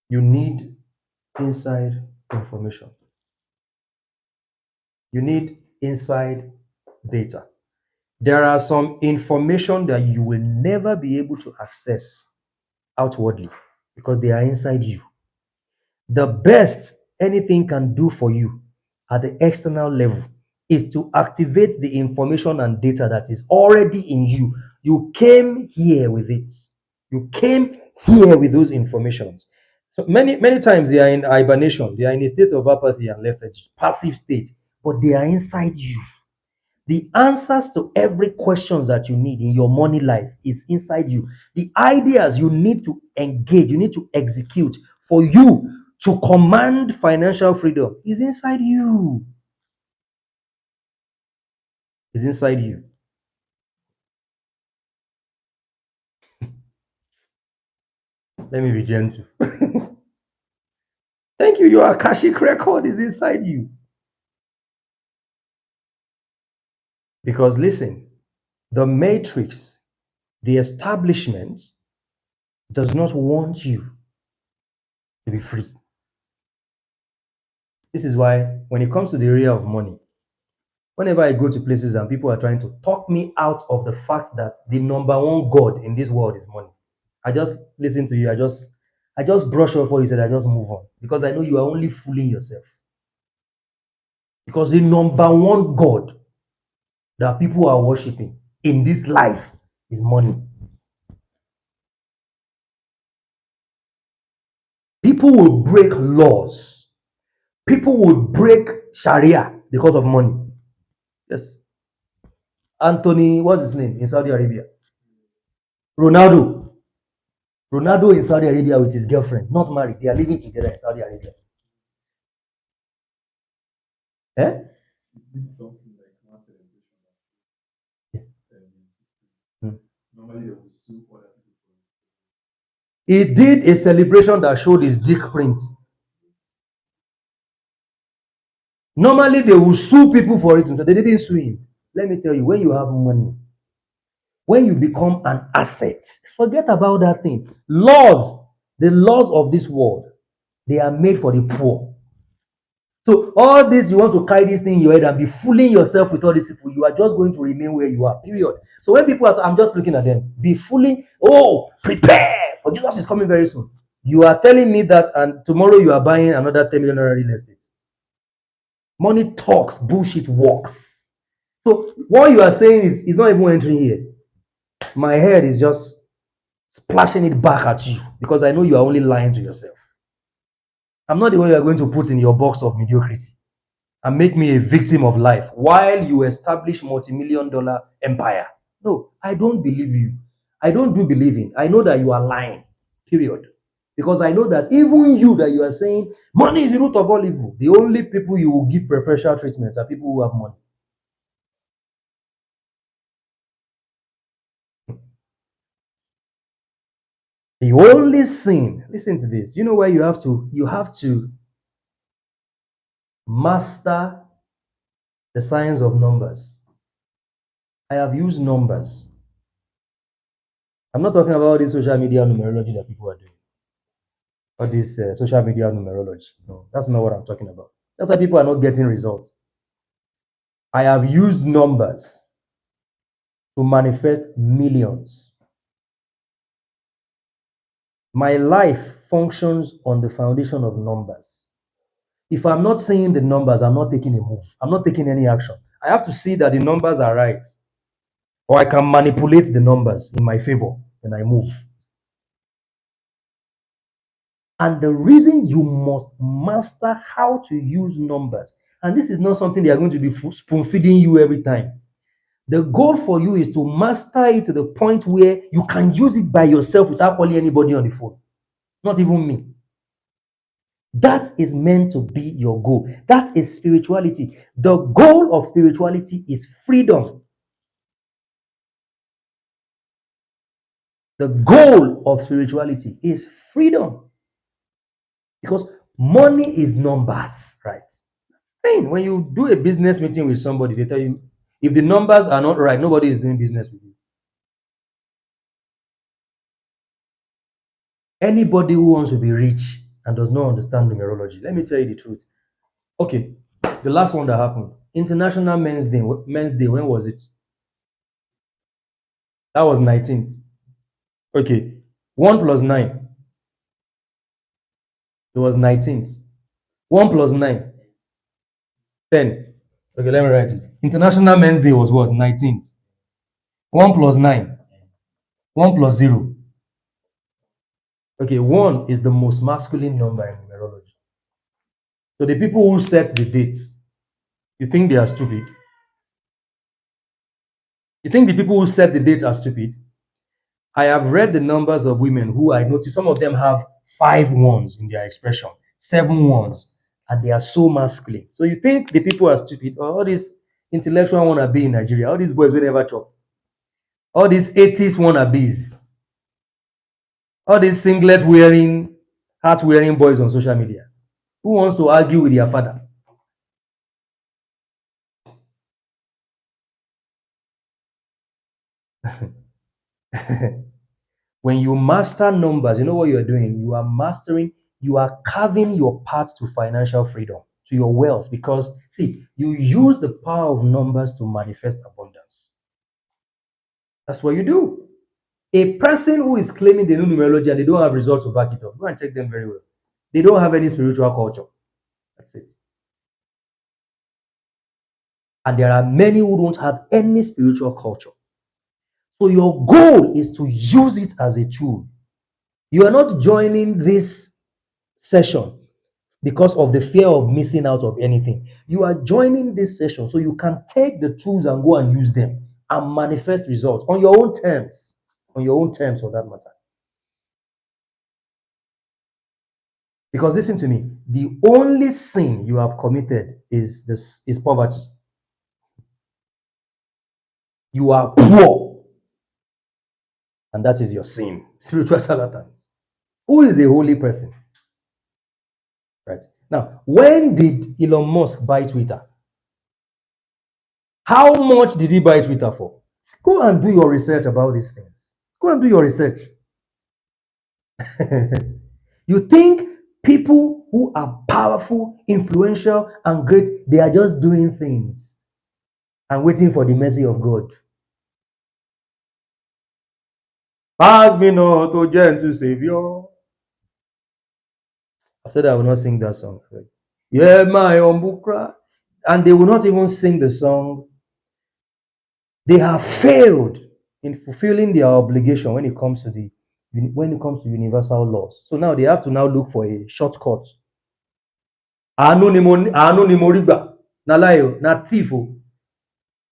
you need inside information. You need inside data. There are some information that you will never be able to access outwardly because they are inside you. The best anything can do for you at the external level is to activate the information and data that is already in you. You came here with it. You came here with those informations. So many times they are in hibernation. They are in a state of apathy and lethargy, passive state, but they are inside you. The answers to every question that you need in your money life is inside you. The ideas you need to engage, you need to execute for you to command financial freedom is inside you. Is inside you. Let me be gentle. Thank you. Your Akashic record is inside you. Because listen, the matrix, the establishment, does not want you to be free. This is why when it comes to the area of money, whenever I go to places and people are trying to talk me out of the fact that the number one God in this world is money, I just listen to you. I just brush off what you said. I just move on because I know you are only fooling yourself. Because the number one God that people are worshiping in this life is money. People will break laws. People will break Sharia because of money. Yes. Anthony, what's his name in Saudi Arabia? Ronaldo in Saudi Arabia with his girlfriend, not married. They are living together in Saudi Arabia. Eh? Normally they will sue other people. He did a celebration that showed his dick print. Normally they will sue people for it, so they didn't sue him. Let me tell you, when you have money, when you become an asset, forget about that thing. The laws of this world, they are made for the poor. So all this, you want to carry this thing in your head and be fooling yourself with all these people, you are just going to remain where you are, period. So when people I'm just looking at them, be fooling, prepare, for Jesus is coming very soon. You are telling me that, and tomorrow you are buying another 10 million real estate. Money talks, bullshit works. So what you are saying is not even entering here. My head is just splashing it back at you because I know you are only lying to yourself. I'm not the one you are going to put in your box of mediocrity and make me a victim of life while you establish multi-million-dollar empire. No, I don't believe you. I don't do believing. I know that you are lying, period. Because I know that even you that you are saying money is the root of all evil, the only people you will give preferential treatment are people who have money. The only sin, listen to this, you know where you have to master the science of numbers. I have used numbers. I'm not talking about this social media numerology that people are doing. Or this social media numerology. No, that's not what I'm talking about. That's why people are not getting results. I have used numbers to manifest millions. My life functions on the foundation of numbers. If I'm not seeing the numbers, I'm not taking a move. I'm not taking any action. I have to see that the numbers are right. Or I can manipulate the numbers in my favor when I move. And the reason you must master how to use numbers, and this is not something they are going to be spoon feeding you every time. The goal for you is to master it to the point where you can use it by yourself without calling anybody on the phone, not even me. That is meant to be your goal. That is spirituality. The goal of spirituality is freedom. The goal of spirituality is freedom. Because money is numbers, right? When you do a business meeting with somebody, they tell you, if the numbers are not right, nobody is doing business with you. Anybody who wants to be rich and does not understand numerology, let me tell you the truth. Okay, the last one that happened, International Men's Day. When was it? That was 19th. Okay, 1 plus 9. It was 19th. 1 plus 9. 10. Okay, let me write it. International Men's Day was what? 19th. 1 plus 9. 1 plus 0. Okay, 1 is the most masculine number in numerology. So the people who set the dates, you think they are stupid? You think the people who set the date are stupid? I have read the numbers of women who I noticed some of them have 5 ones in their expression, 7 ones, and they are so masculine. So you think the people are stupid? Or all these intellectual wannabe in Nigeria, all these boys will never chop. All these 80s wannabes, all these singlet wearing, hat wearing boys on social media. Who wants to argue with their father? When you master numbers, you know what you're doing? You are carving your path to financial freedom, to your wealth. Because, see, you use the power of numbers to manifest abundance. That's what you do. A person who is claiming they know numerology and they don't have results to back it up, go and check them very well. They don't have any spiritual culture. That's it. And there are many who don't have any spiritual culture. So your goal is to use it as a tool. You are not joining this session because of the fear of missing out of anything. You are joining this session so you can take the tools and go and use them and manifest results on your own terms. On your own terms, for that matter. Because listen to me, the only sin you have committed is poverty. You are poor, and that is your sin. Spiritual charlatans. Who is a holy person? Right. Now, when did Elon Musk buy Twitter? How much did he buy Twitter for? Go and do your research about these things. Go and do your research. You think people who are powerful, influential, and great, they are just doing things and waiting for the mercy of God? Pass me not, O gentle Savior. After that, I will not sing that song. Yeah, my humble cry. And they will not even sing the song. They have failed in fulfilling their obligation when it comes to universal laws. So now they have to look for a shortcut Àánú ni mo rí gbà. Na lie o, na thief o.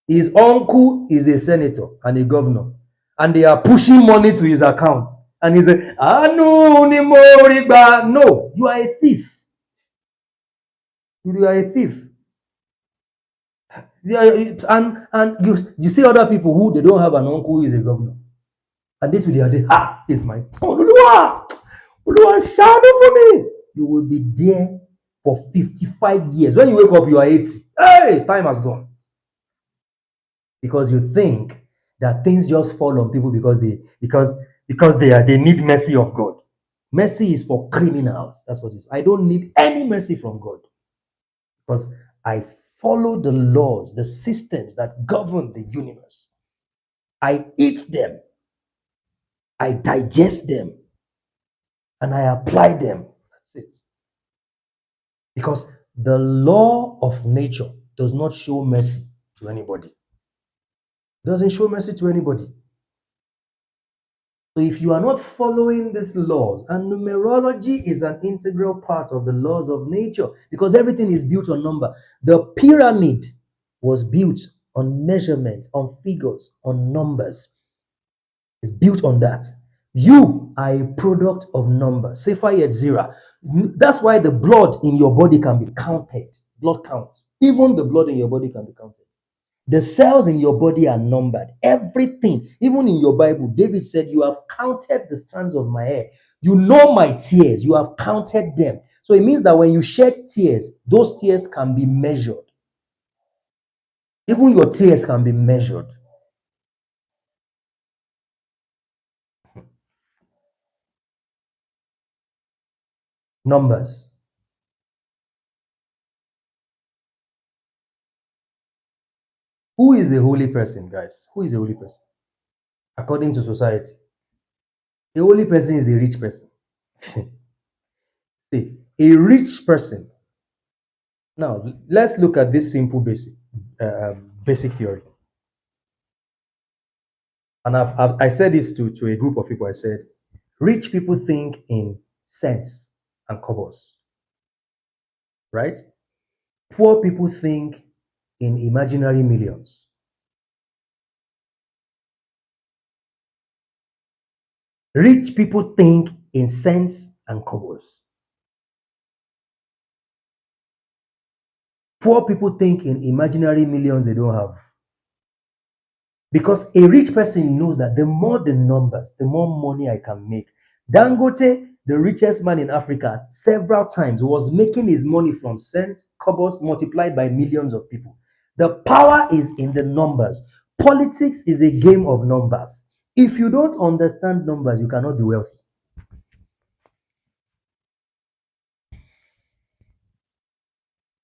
His uncle is a senator and a governor, and they are pushing money to his account. And he's like, "Àánú ni mo rí gbà." No, you are a thief. You are a thief. And you see other people who they don't have an uncle who is a governor. And they today are there, it's my Oluwa shadow for me. You will be there for 55 years. When you wake up, you are 80. Hey, time has gone. Because you think that things just fall on people because they need mercy of God. Mercy is for criminals. That's what it is. I don't need any mercy from God. Because I follow the laws, the systems that govern the universe. I eat them. I digest them. And I apply them. That's it. Because the law of nature does not show mercy to anybody. It doesn't show mercy to anybody. So if you are not following these laws, and numerology is an integral part of the laws of nature, because everything is built on number. The pyramid was built on measurement, on figures, on numbers. It's built on that. You are a product of numbers. Sefer Yetzirah. That's why the blood in your body can be counted. Blood count. Even the blood in your body can be counted. The cells in your body are numbered. Everything, even in your Bible, David said, "You have counted the strands of my hair. You know my tears. You have counted them." So it means that when you shed tears, those tears can be measured. Even your tears can be measured. Numbers. Who is a holy person, guys? Who is a holy person? According to society, a holy person is a rich person. See, a rich person. Now, let's look at this simple basic theory. And I said this to a group of people. I said, rich people think in cents and kobbos, right? Poor people think in imaginary millions. Rich people think in cents and kobbos. Poor people think in imaginary millions they don't have. Because a rich person knows that the more the numbers, the more money I can make. Dangote, the richest man in Africa, several times was making his money from cents, kobbos, multiplied by millions of people. The power is in the numbers. Politics is a game of numbers. If you don't understand numbers, you cannot be wealthy.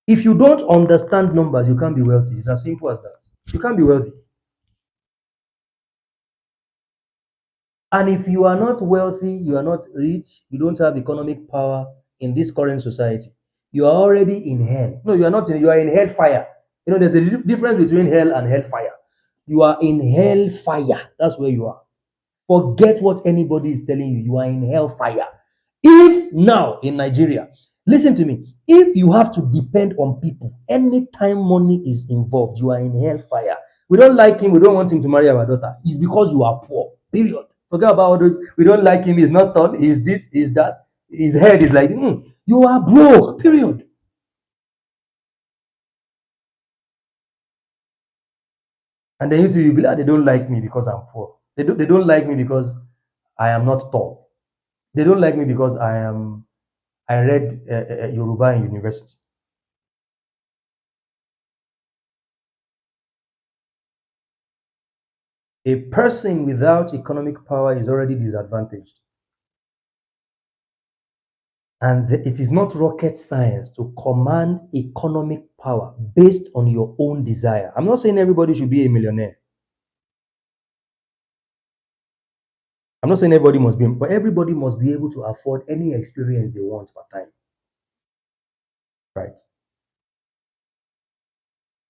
If you don't understand numbers, you can't be wealthy. It's as simple as that. You can't be wealthy. And if you are not wealthy, you are not rich, you don't have economic power in this current society, you are already in hell. No, you are not. You are in hellfire. You know, there's a difference between hell and hellfire. You are in hellfire. That's where you are. Forget what anybody is telling you. You are in hellfire. If now in Nigeria, listen to me, if you have to depend on people anytime money is involved, you are in hellfire. We don't like him. We don't want him to marry our daughter. It's because you are poor. Period. Forget about all those. We don't like him. He's not tall. He's this. He's that. His head is like, you are broke. Period. And then you be like, they don't like me because I'm poor. They don't like me because I am not tall. They don't like me because I read Yoruba in university. A person without economic power is already disadvantaged. And it is not rocket science to command economic power based on your own desire. I'm not saying everybody should be a millionaire. I'm not saying everybody must be, but everybody must be able to afford any experience they want per time. Right?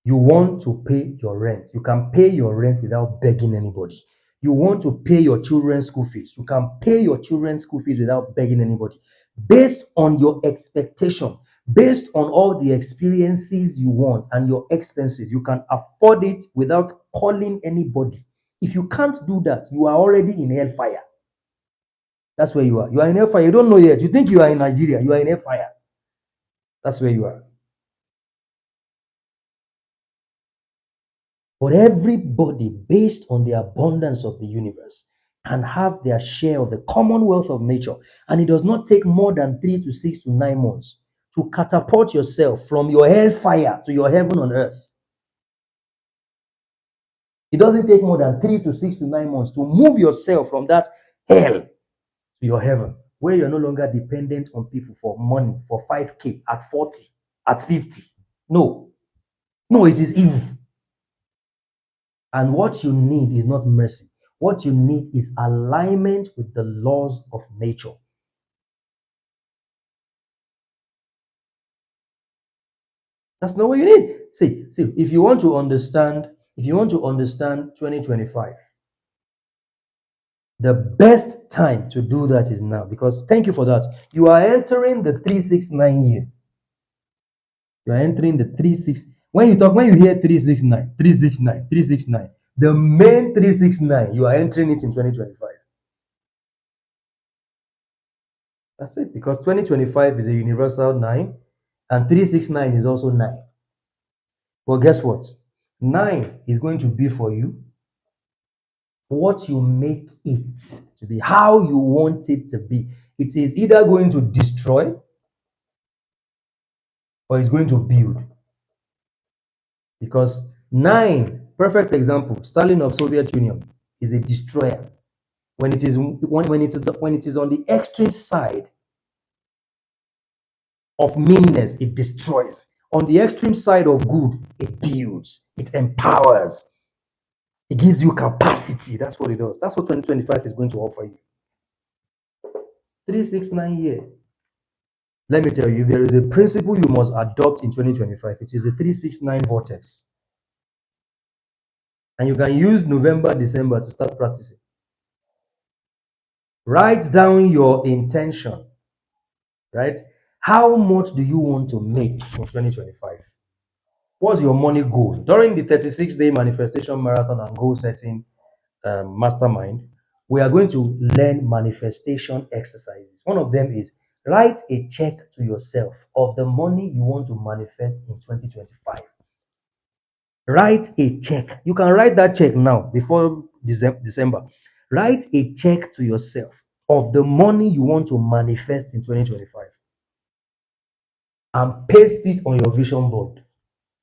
You want to pay your rent. You can pay your rent without begging anybody. You want to pay your children's school fees. You can pay your children's school fees without begging anybody. Based on your expectation, based on all the experiences you want and your expenses. You can afford it without calling anybody. If you can't do that, you are already in hellfire. That's where you are. You are in hellfire. You don't know yet. You think you are in Nigeria. You are in hellfire. That's where you are. But everybody, based on the abundance of the universe, can have their share of the commonwealth of nature. And it does not take more than 3 to 6 to 9 months to catapult yourself from your hellfire to your heaven on earth. It doesn't take more than 3 to 6 to 9 months to move yourself from that hell to your heaven, where you're no longer dependent on people for money, for 5K, at 40, at 50. No, it is evil. And what you need is not mercy. What you need is alignment with the laws of nature. That's not what you need. See, if you want to understand 2025, the best time to do that is now, because thank you for that. You are entering the 369 year. You are entering the 36. When you hear 369, 369, 369, the main 369, you are entering it in 2025. That's it, because 2025 is a universal 9, and 369 is also 9. But guess what? 9 is going to be for you what you make it to be, how you want it to be. It is either going to destroy or it's going to build. Because 9, perfect example, Stalin of Soviet Union is a destroyer. When it is on the extreme side of meanness, it destroys. On the extreme side of good, it builds, it empowers, it gives you capacity. That's what it does. That's what 2025 is going to offer you. 369 year. Let me tell you, if there is a principle you must adopt in 2025, it is a 369 vortex. And you can use November, December to start practicing. Write down your intention, right? How much do you want to make in 2025? What's your money goal? During the 36-day manifestation marathon and goal setting mastermind, we are going to learn manifestation exercises. One of them is write a check to yourself of the money you want to manifest in 2025. Write a check. You can write that check now before December. Write a check to yourself of the money you want to manifest in 2025 and paste it on your vision board.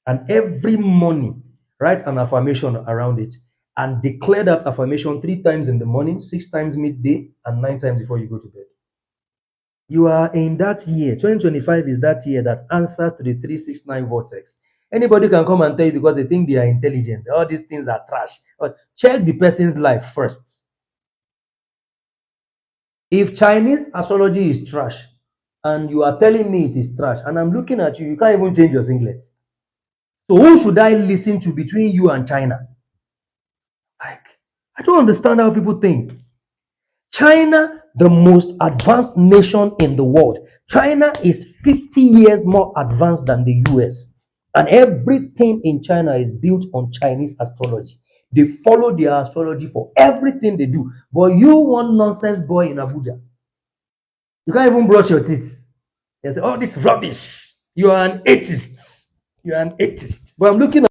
And every morning, write an affirmation around it and declare that affirmation 3 times in the morning, 6 times midday, and 9 times before you go to bed. You are in that year. 2025 is that year that answers to the 369 vortex. Anybody can come and tell you because they think they are intelligent. All these things are trash. But check the person's life first. If Chinese astrology is trash and you are telling me it is trash and I'm looking at you, you can't even change your singlet. So who should I listen to between you and China? Like, I don't understand how people think. China, the most advanced nation in the world. China is 50 years more advanced than the US. And everything in China is built on Chinese astrology. They follow their astrology for everything they do. But you, one nonsense boy in Abuja, you can't even brush your teeth. They say, oh, this rubbish. You are an atheist. You are an atheist. But I'm looking at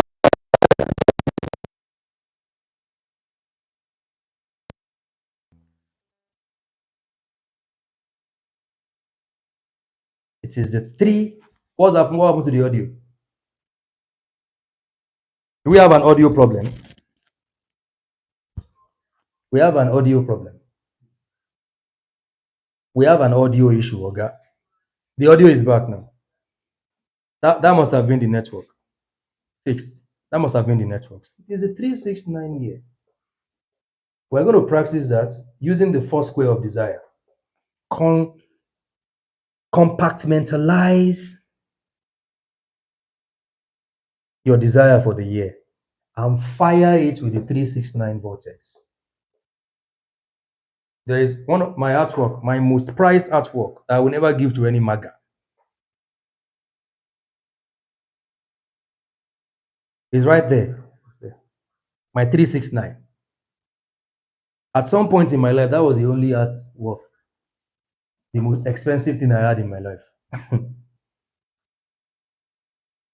it is the 3. What happened to the audio? Do we have an audio problem? We have an audio problem. We have an audio issue, Oga. The audio is back now. That must have been the network. Fixed. That must have been the network. It is a 369 year. We're going to practice that using the 4 square of desire. Compartmentalize your desire for the year and fire it with the 369 vortex. There is one of my artwork, my most prized artwork, that I will never give to any maga. It's right there. My 369. At some point in my life, that was the only artwork, the most expensive thing I had in my life.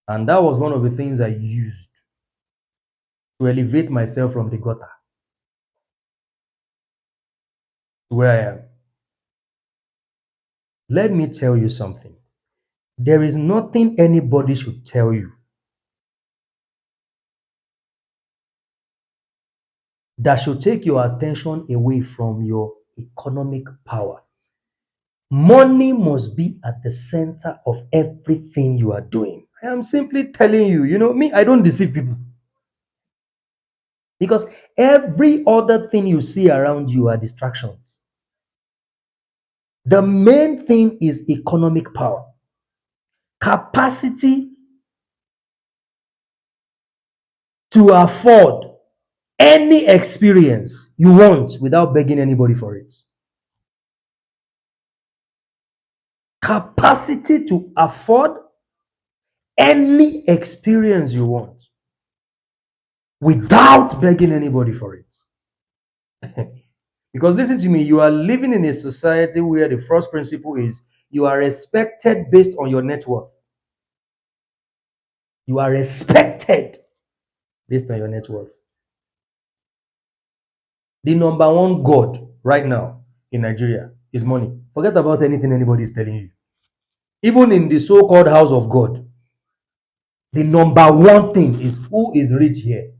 And that was one of the things I used to elevate myself from the gutter to where I am. Let me tell you something. There is nothing anybody should tell you that should take your attention away from your economic power. Money must be at the center of everything you are doing. I am simply telling you, me, I don't deceive people. Because every other thing you see around you are distractions. The main thing is economic power, capacity to afford any experience you want without begging anybody for it. Capacity to afford any experience you want without begging anybody for it. Because listen to me, you are living in a society where the first principle is you are respected based on your net worth. You are respected based on your net worth. The number one God right now in Nigeria is money. Forget about anything anybody is telling you. Even in the so-called house of God, the number one thing is who is rich here.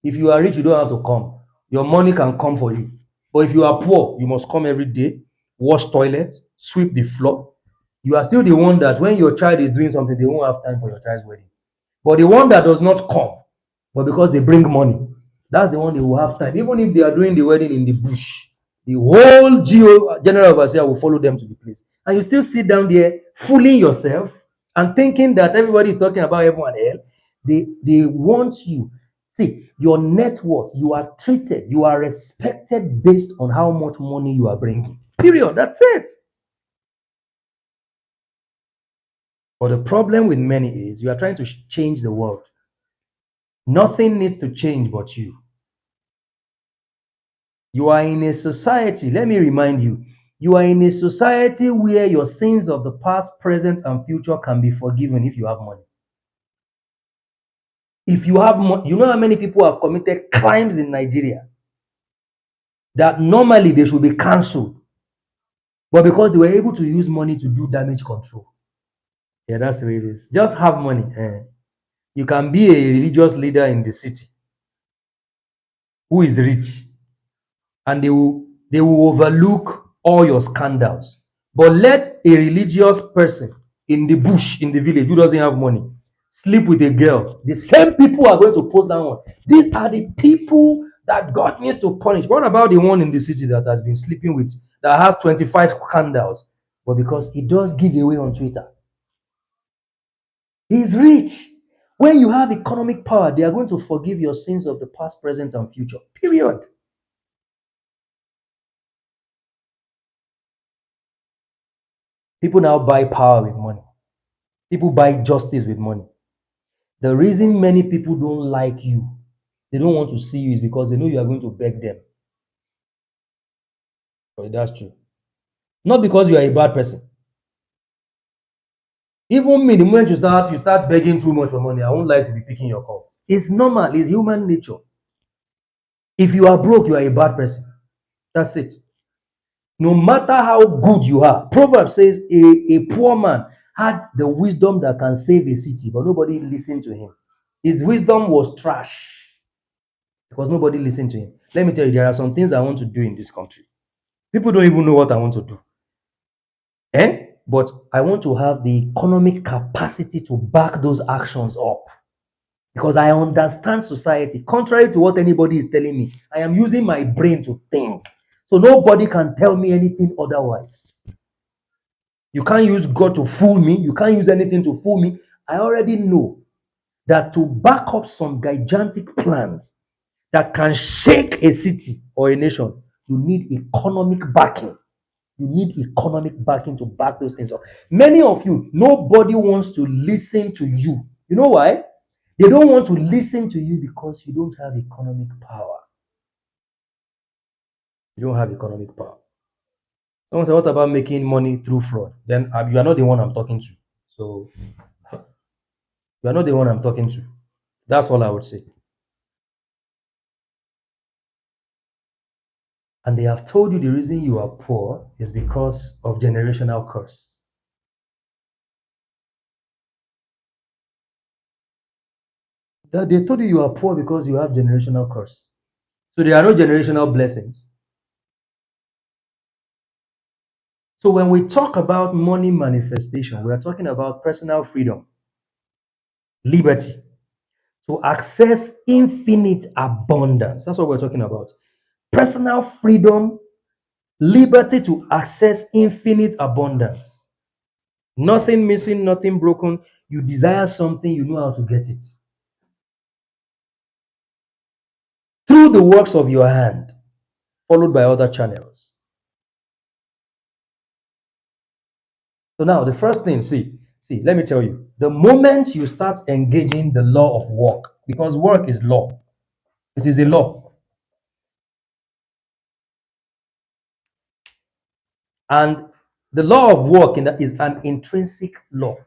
If you are rich, you don't have to come. Your money can come for you. But if you are poor, you must come every day, wash toilets, sweep the floor. You are still the one that when your child is doing something, they won't have time for your child's wedding. But the one that does not come, but because they bring money, that's the one they will have time. Even if they are doing the wedding in the bush, the whole general overseer will follow them to the place. And you still sit down there fooling yourself and thinking that everybody is talking about heaven and hell. They want you. See, your net worth, you are treated, you are respected based on how much money you are bringing. Period. That's it. But the problem with many is you are trying to change the world. Nothing needs to change but you. You are in a society, let me remind you, you are in a society where your sins of the past, present, and future can be forgiven if you have money. If you have money, you know how many people have committed crimes in Nigeria that normally they should be cancelled, but because they were able to use money to do damage control. Yeah, that's the way it is. Just have money. You can be a religious leader in the city who is rich, and they will overlook all your scandals. But let a religious person in the bush, in the village, who doesn't have money, sleep with a girl. The same people are going to post that one. These are the people that God needs to punish. What about the one in the city that has been sleeping with, that has 25 scandals? But because he does give away on Twitter. He's rich. When you have economic power, they are going to forgive your sins of the past, present, and future. Period. People now buy power with money. People buy justice with money. The reason many people don't like you, they don't want to see you, is because they know you are going to beg them. But that's true. Not because you are a bad person. Even me, the moment you start begging too much for money, I won't like to be picking your call. It's normal. It's human nature. If you are broke, you are a bad person. That's it. No matter how good you are. Proverbs says a poor man had the wisdom that can save a city, but nobody listened to him. His wisdom was trash because nobody listened to him. Let me tell you, there are some things I want to do in this country. People don't even know what I want to do. But I want to have the economic capacity to back those actions up. Because I understand society. Contrary to what anybody is telling me, I am using my brain to think. So nobody can tell me anything otherwise. You can't use God to fool me. You can't use anything to fool me. I already know that to back up some gigantic plans that can shake a city or a nation, you need economic backing. You need economic backing to back those things up. Many of you, nobody wants to listen to you. You know why? They don't want to listen to you because you don't have economic power. You don't have economic power. Someone said, what about making money through fraud? Then you are not the one I'm talking to. So you are not the one I'm talking to. That's all I would say. And they have told you the reason you are poor is because of generational curse. That they told you are poor because you have generational curse. So there are no generational blessings. So when we talk about money manifestation, we are talking about personal freedom, liberty, to access infinite abundance. That's what we're talking about. Personal freedom, liberty to access infinite abundance. Nothing missing, nothing broken. You desire something, you know how to get it. Through the works of your hand, followed by other channels. So now the first thing, see, let me tell you, the moment you start engaging the law of work, because work is law, it is a law. And the law of work is an intrinsic law.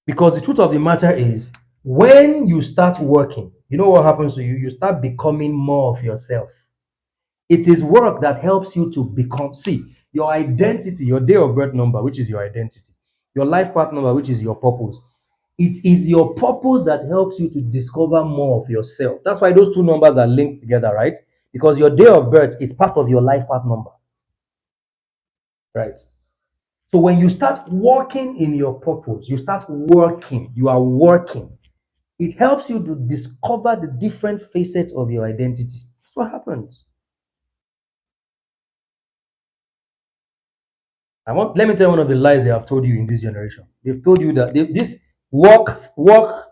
Because the truth of the matter is, when you start working, you know what happens to you? You start becoming more of yourself. It is work that helps you to become, see, your identity, your day of birth number, which is your identity, your life path number, which is your purpose. It is your purpose that helps you to discover more of yourself. That's why those two numbers are linked together, right? Because your day of birth is part of your life path number, right? So when you start working in your purpose, you start working, you are working. It helps you to discover the different facets of your identity. That's what happens. Let me tell you one of the lies they have told you in this generation. They've told you that this work smart,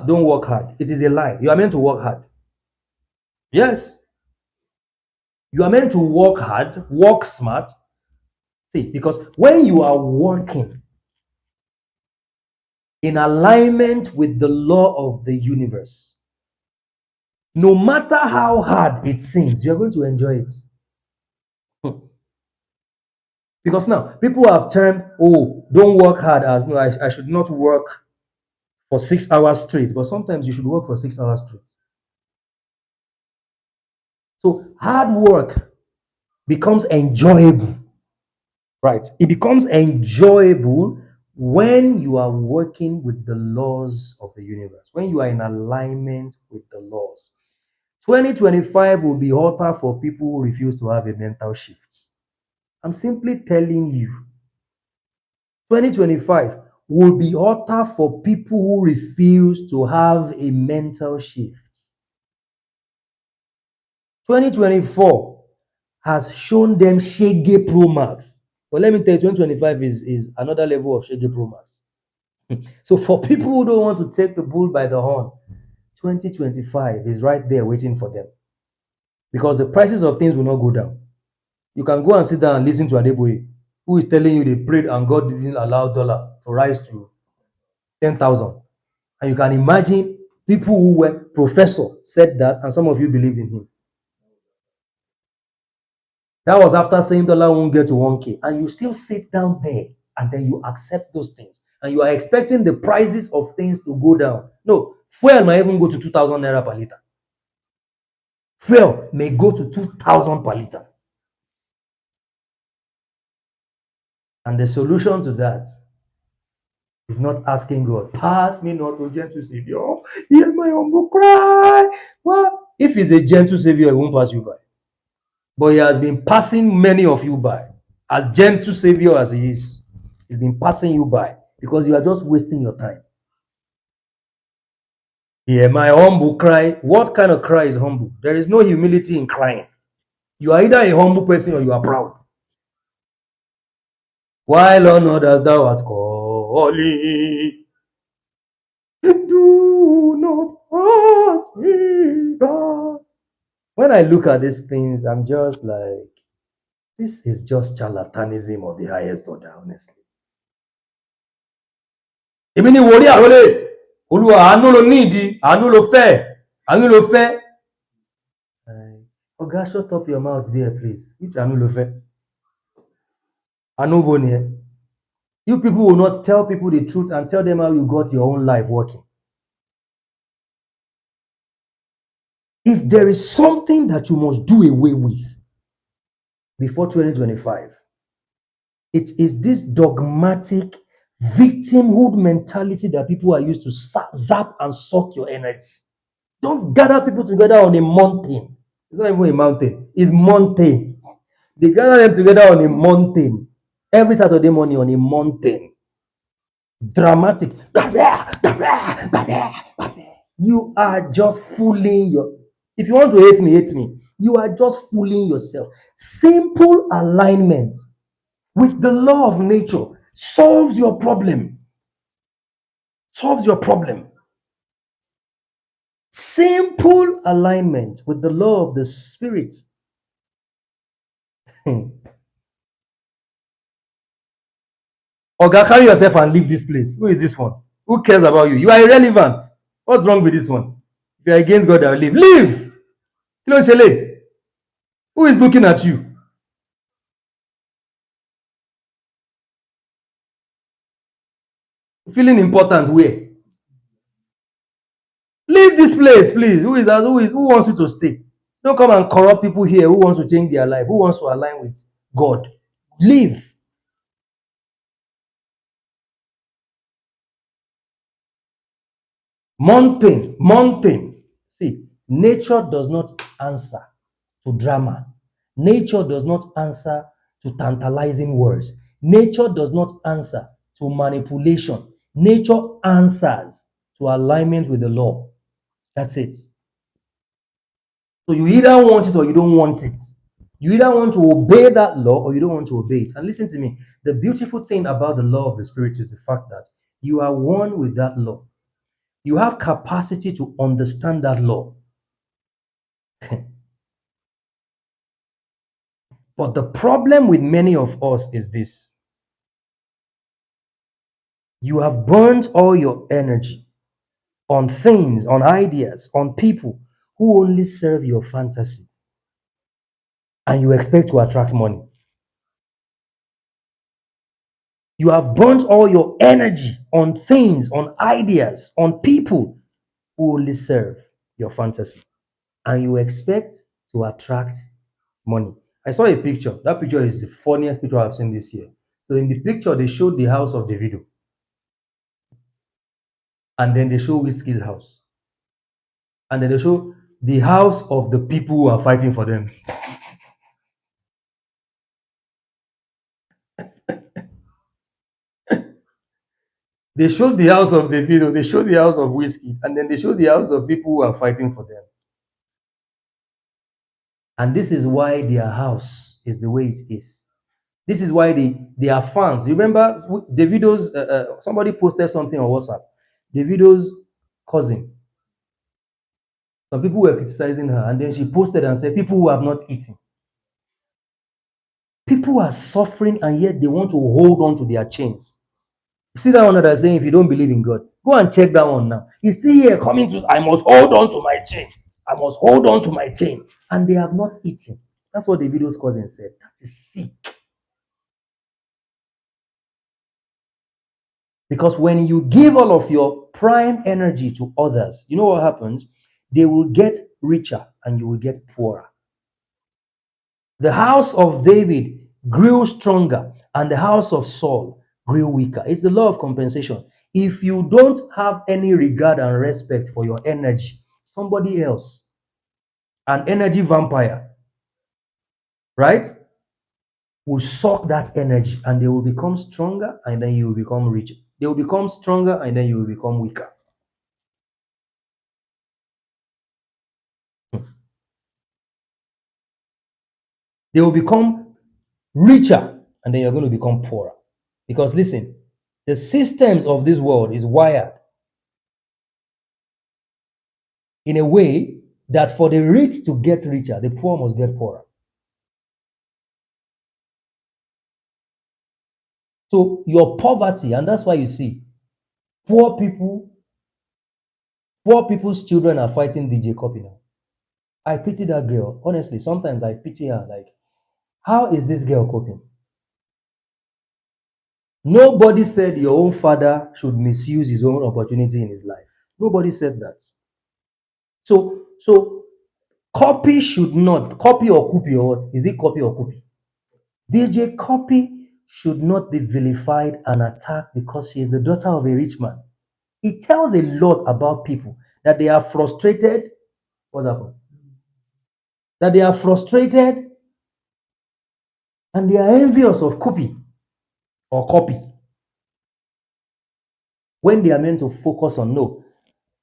don't work hard. It is a lie. You are meant to work hard. Yes. You are meant to work hard, work smart. See, because when you are working in alignment with the law of the universe, no matter how hard it seems, you're going to enjoy it. Because now people have termed, oh, don't work hard as no, I should not work for 6 hours straight. But sometimes you should work for 6 hours straight. So hard work becomes enjoyable, right? It becomes enjoyable when you are working with the laws of the universe, when you are in alignment with the laws. 2025 will be hotter for people who refuse to have a mental shift. I'm simply telling you, 2025 will be hotter for people who refuse to have a mental shift. 2024 has shown them Shege Pro Max. But let me tell you, 2025 is another level of Shege Pro Max. So for people who don't want to take the bull by the horn, 2025 is right there waiting for them. Because the prices of things will not go down. You can go and sit down and listen to Adeboye, who is telling you they prayed and God didn't allow dollar to rise to 10,000. And you can imagine people who were professor said that, and some of you believed in him. That was after saying dollar won't get to 1K. And you still sit down there and then you accept those things. And you are expecting the prices of things to go down. No, fuel might even go to 2,000 naira per liter. Fuel may go to 2,000 per liter. And the solution to that is not asking God, pass me not, O gentle Savior. Hear my humble cry. Well, if he's a gentle Savior, he won't pass you by. But he has been passing many of you by. As gentle Savior as he is, he's been passing you by because you are just wasting your time. Hear my humble cry. What kind of cry is humble? There is no humility in crying. You are either a humble person or you are proud. While on others thou art calling, do not pass me by. When I look at these things, I'm just like, this is just charlatanism of the highest order, honestly. Èmi ni wòlíì àrólé. Olúwa àánú ló nídìí, àánú ló fẹ́, àánú ló fẹ́. Oga, shut up your mouth there, please. Which àánú ló fẹ́? Àánú wo ni ẹ? You people will not tell people the truth and tell them how you got your own life working. If there is something that you must do away with before 2025, it is this dogmatic victimhood mentality that people are used to zap and suck your energy. Just gather people together on a mountain. It's not even a mountain, it's mountain. They gather them together on a mountain every Saturday morning on a mountain. Dramatic. You are just fooling your. If you want to hate me, hate me. You are just fooling yourself. Simple alignment with the law of nature solves your problem. Solves your problem. Simple alignment with the law of the spirit. Oga, carry yourself and leave this place. Who is this one? Who cares about you? You are irrelevant. What's wrong with this one? If you are against God, I'll leave. Leave! Who is looking at you? Feeling important where? Leave this place, please. Who wants you to stay? Don't come and corrupt people here who wants to change their life, who wants to align with God. Leave. Mountain. See, nature does not answer to drama. Nature does not answer to tantalizing words. Nature does not answer to manipulation. Nature answers to alignment with the law. That's it. So you either want it or you don't want it. You either want to obey that law or you don't want to obey it. And listen to me. The beautiful thing about the law of the Spirit is the fact that you are one with that law. You have capacity to understand that law. But the problem with many of us is this. You have burned all your energy on things, on ideas, on people who only serve your fantasy. And you expect to attract money. You have burnt all your energy on things, on ideas, on people who only serve your fantasy. And you expect to attract money. I saw a picture. That picture is the funniest picture I've seen this year. So in the picture, they showed the house of Davido. And then they show Whiskey's house. And then they show the house of the people who are fighting for them. They showed the house of Davido, they showed the house of Whiskey, and then they showed the house of people who are fighting for them. And this is why their house is the way it is. This is why they are fans. You remember Davido's, somebody posted something on WhatsApp. Davido's cousin. Some people were criticizing her, and then she posted and said, people who have not eaten. People are suffering, and yet they want to hold on to their chains. You see that one that is saying, if you don't believe in God, go and check that one now. He's still here coming to, I must hold on to my chain. I must hold on to my chain. And they have not eaten. That's what Davido's cousin said. That is sick. Because when you give all of your prime energy to others, you know what happens? They will get richer and you will get poorer. The house of David grew stronger and the house of Saul grew weaker. It's the law of compensation. If you don't have any regard and respect for your energy, somebody else, an energy vampire, right, will suck that energy and they will become stronger and then you will become richer. They will become stronger and then you will become weaker. They will become richer and then you're going to become poorer. Because listen, the systems of this world is wired in a way that for the rich to get richer, the poor must get poorer. So your poverty, and that's why you see Poor people, poor people's children are fighting DJ Copy now. I pity that girl. Honestly, sometimes I pity her. Like, how is this girl coping? Nobody said your own father should misuse his own opportunity in his life. Nobody said that. So copy should not, copy or copy or what? Is it copy or copy? DJ Copy should not be vilified and attacked because she is the daughter of a rich man. It tells a lot about people that they are frustrated. What happened? That they are frustrated and they are envious of copy or copy when they are meant to focus on no.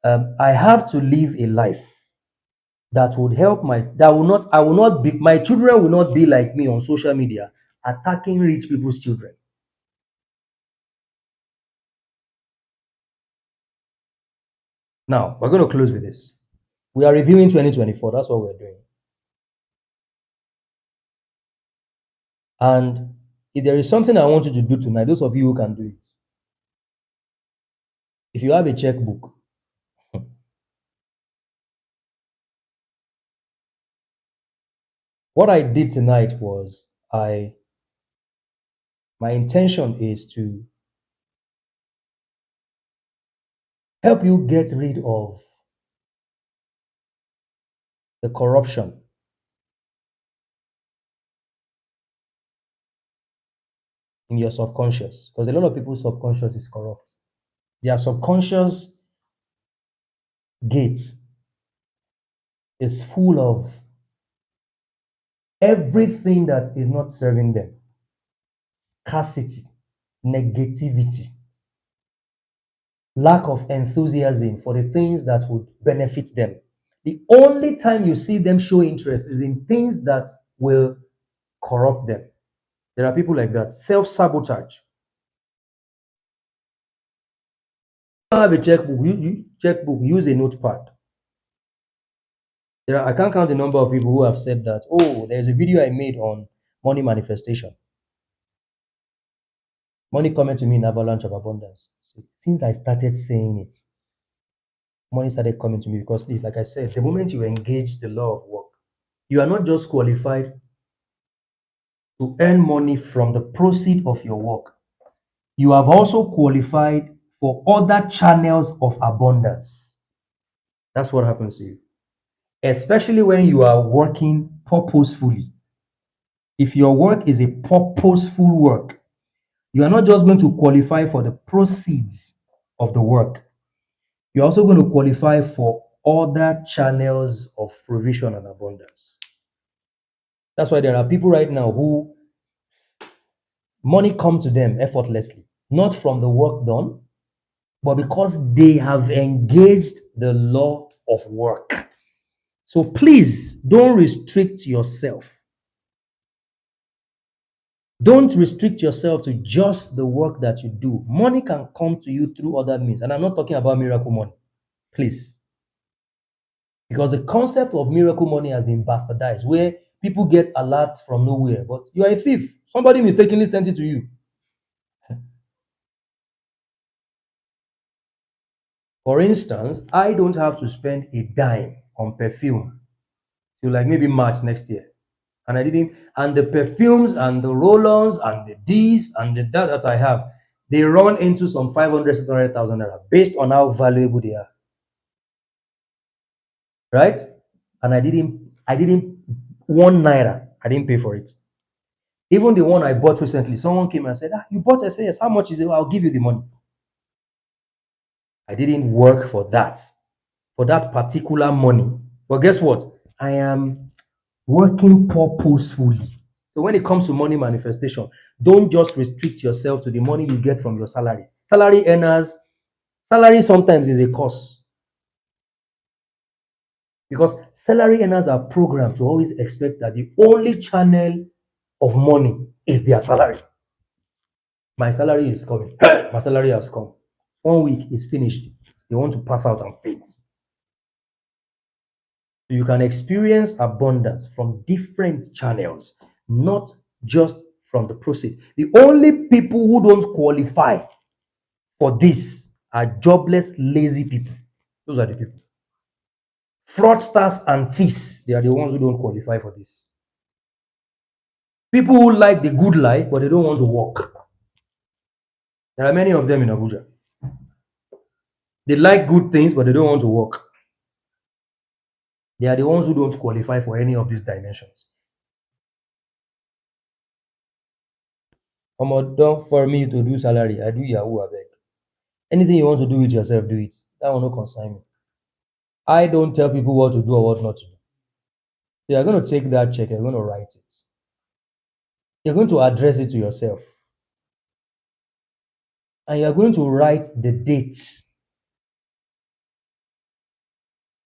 I have to live a life that would help I will not be, my children will not be like me on social media attacking rich people's children. Now, we're going to close with this. We are reviewing 2024. That's what we're doing. And if there is something I want you to do tonight, those of you who can do it, if you have a checkbook, what I did tonight was my intention is to help you get rid of the corruption in your subconscious, because a lot of people's subconscious is corrupt. Their subconscious gates is full of everything that is not serving them. Scarcity, negativity, lack of enthusiasm for the things that would benefit them. The only time you see them show interest is in things that will corrupt them. There are people like that. Self-sabotage. You have a checkbook, use a notepad. I can't count the number of people who have said that, oh, there's a video I made on money manifestation. Money coming to me in avalanche of abundance. So since I started saying it, money started coming to me because, like I said, the moment you engage the law of work, you are not just qualified to earn money from the proceed of your work. You have also qualified for other channels of abundance. That's what happens to you, especially when you are working purposefully. If your work is a purposeful work, you are not just going to qualify for the proceeds of the work. You're also going to qualify for other channels of provision and abundance. That's why there are people right now who money comes to them effortlessly, not from the work done, but because they have engaged the law of work. So please don't restrict yourself. Don't restrict yourself to just the work that you do. Money can come to you through other means. And I'm not talking about miracle money. Please. Because the concept of miracle money has been bastardized, where people get alerts from nowhere. But you are a thief. Somebody mistakenly sent it to you. For instance, I don't have to spend a dime on perfume till like maybe March next year. And I didn't, and the perfumes and the roll-ons and the this and the that I have, they run into some 500, 600,000 naira based on how valuable they are. Right? And I didn't 1 naira. I didn't pay for it. Even the one I bought recently, someone came and said, you bought it? I said, yes. How much is it? I'll give you the money. I didn't work for that particular money. But guess what? I am working purposefully. So when it comes to money manifestation, don't just restrict yourself to the money you get from your salary. Salary sometimes is a cost. Because salary earners are programmed to always expect that the only channel of money is their salary. My salary is coming. My salary has come. 1 week is finished. They want to pass out and faint. You can experience abundance from different channels, not just from the proceed. The only people who don't qualify for this are jobless, lazy people. Those are the people. Fraudsters and thieves, they are the ones who don't qualify for this. People who like the good life, but they don't want to work. There are many of them in Abuja. They like good things, but they don't want to work. They are the ones who don't qualify for any of these dimensions. Don't for me to do salary. I do Yahoo, I beg. Anything you want to do with yourself, do it. That will not concern me. I don't tell people what to do or what not to do. So you're going to take that check, you're going to write it. You're going to address it to yourself. And you're going to write the dates.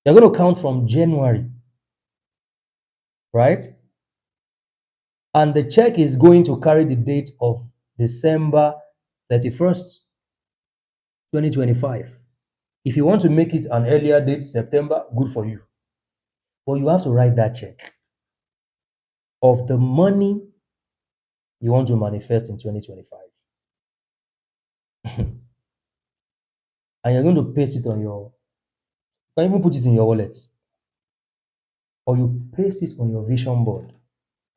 You're going to count from January, right? And the check is going to carry the date of December 31st, 2025. If you want to make it an earlier date, September, good for you. But you have to write that check of the money you want to manifest in 2025. And you're going to paste it on your, you can even put it in your wallet. Or you paste it on your vision board.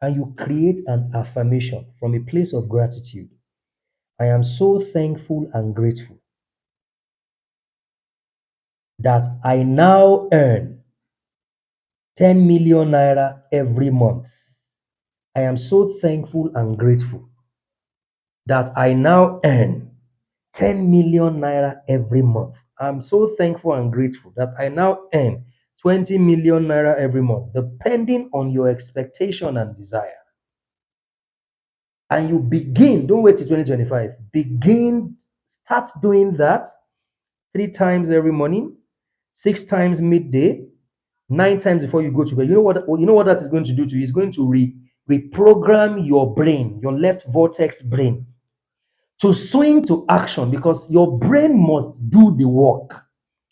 And you create an affirmation from a place of gratitude. I am so thankful and grateful that I now earn 10 million naira every month. I am so thankful and grateful that I now earn 10 million naira every month. I'm so thankful and grateful that I now earn 20 million naira every month, depending on your expectation and desire. And you begin, don't wait till 2025, start doing that 3 times every morning, 6 times midday, 9 times before you go to bed. You know what that is going to do to you? It's going to reprogram your brain, your left vortex brain, to swing to action, because your brain must do the work.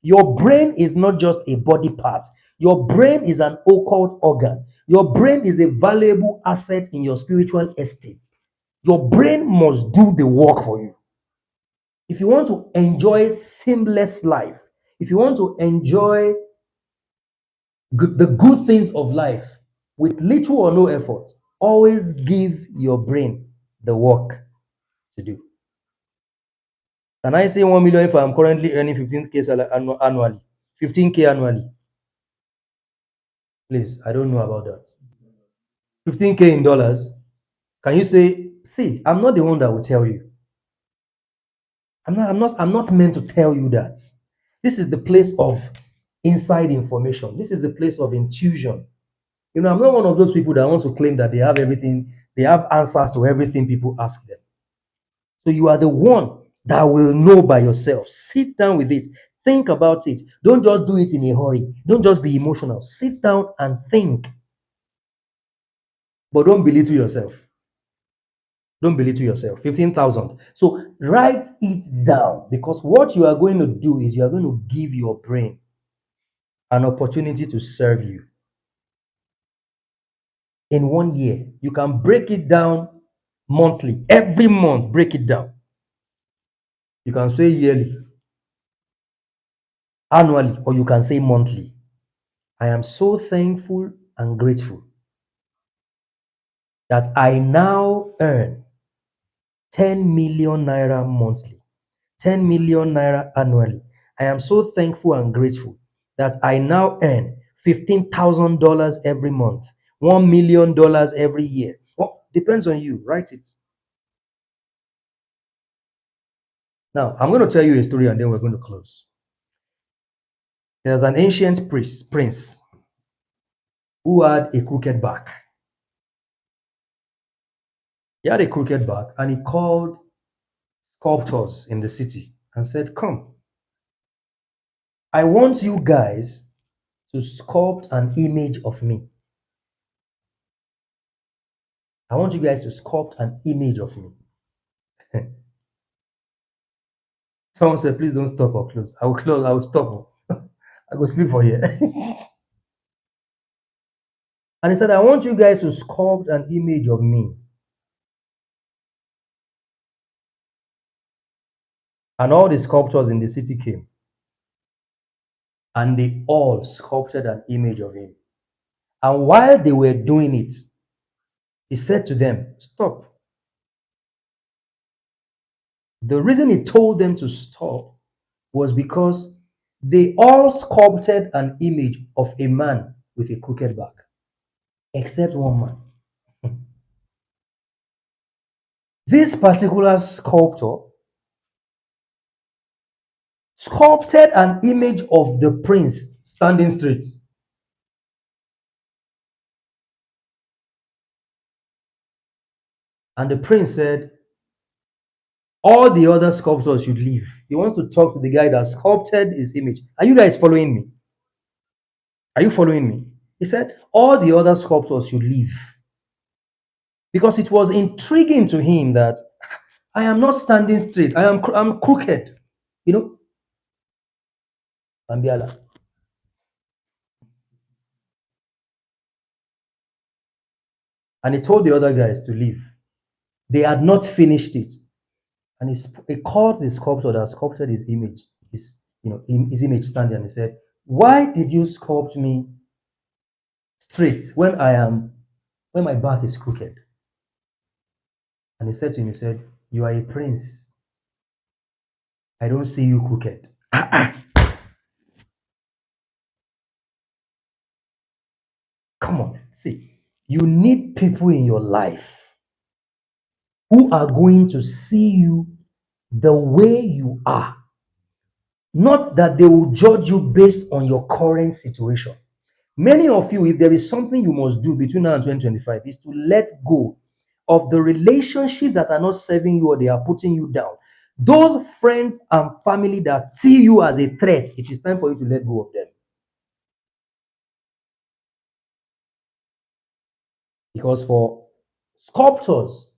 Your brain is not just a body part. Your brain is an occult organ. Your brain is a valuable asset in your spiritual estate. Your brain must do the work for you. If you want to enjoy seamless life, if you want to enjoy the good things of life with little or no effort, always give your brain the work to do. Can I say 1 million if I'm currently earning 15K annually? 15K annually. Please, I don't know about that. 15K in dollars. Can you say, see, I'm not the one that will tell you. I'm not meant to tell you that. This is the place of inside information. This is the place of intuition. I'm not one of those people that wants to claim that they have everything, they have answers to everything people ask them. So you are the one that will know by yourself. Sit down with it. Think about it. Don't just do it in a hurry. Don't just be emotional. Sit down and think. But don't belittle yourself. Don't belittle yourself. 15,000. So write it down, because what you are going to do is you are going to give your brain an opportunity to serve you. In 1 year, you can break it down monthly. Every month, break it down. You can say yearly, annually, or you can say monthly. I am so thankful and grateful that I now earn 10 million naira monthly, 10 million naira annually. I am so thankful and grateful that I now earn $15,000 every month, $1 million every year. Well, depends on you. Write it. Now, I'm going to tell you a story and then we're going to close. There's an ancient prince who had a crooked back. He had a crooked back and he called sculptors in the city and said, come, I want you guys to sculpt an image of me. I want you guys to sculpt an image of me. Someone said, please don't stop or close. I will close, I will stop. I go sleep for here. And he said, I want you guys to sculpt an image of me. And all the sculptors in the city came, and they all sculpted an image of him. And while they were doing it, he said to them, "Stop." The reason he told them to stop was because they all sculpted an image of a man with a crooked back, except one man. This particular sculptor sculpted an image of the prince standing straight. And the prince said, all the other sculptors should leave. He wants to talk to the guy that sculpted his image. Are you guys following me? Are you following me? He said, all the other sculptors should leave. Because it was intriguing to him that I am not standing straight. I'm crooked. You know? Ambiala. And he told the other guys to leave. They had not finished it. And he called the sculptor that sculpted his image, his image standing, and he said, "Why did you sculpt me straight when my back is crooked?" And he said to him, he said, "You are a prince. I don't see you crooked." Come on, see, you need people in your life who are going to see you the way you are. Not that they will judge you based on your current situation. Many of you, if there is something you must do between now and 2025, is to let go of the relationships that are not serving you or they are putting you down. Those friends and family that see you as a threat, it is time for you to let go of them. Because for sculptors,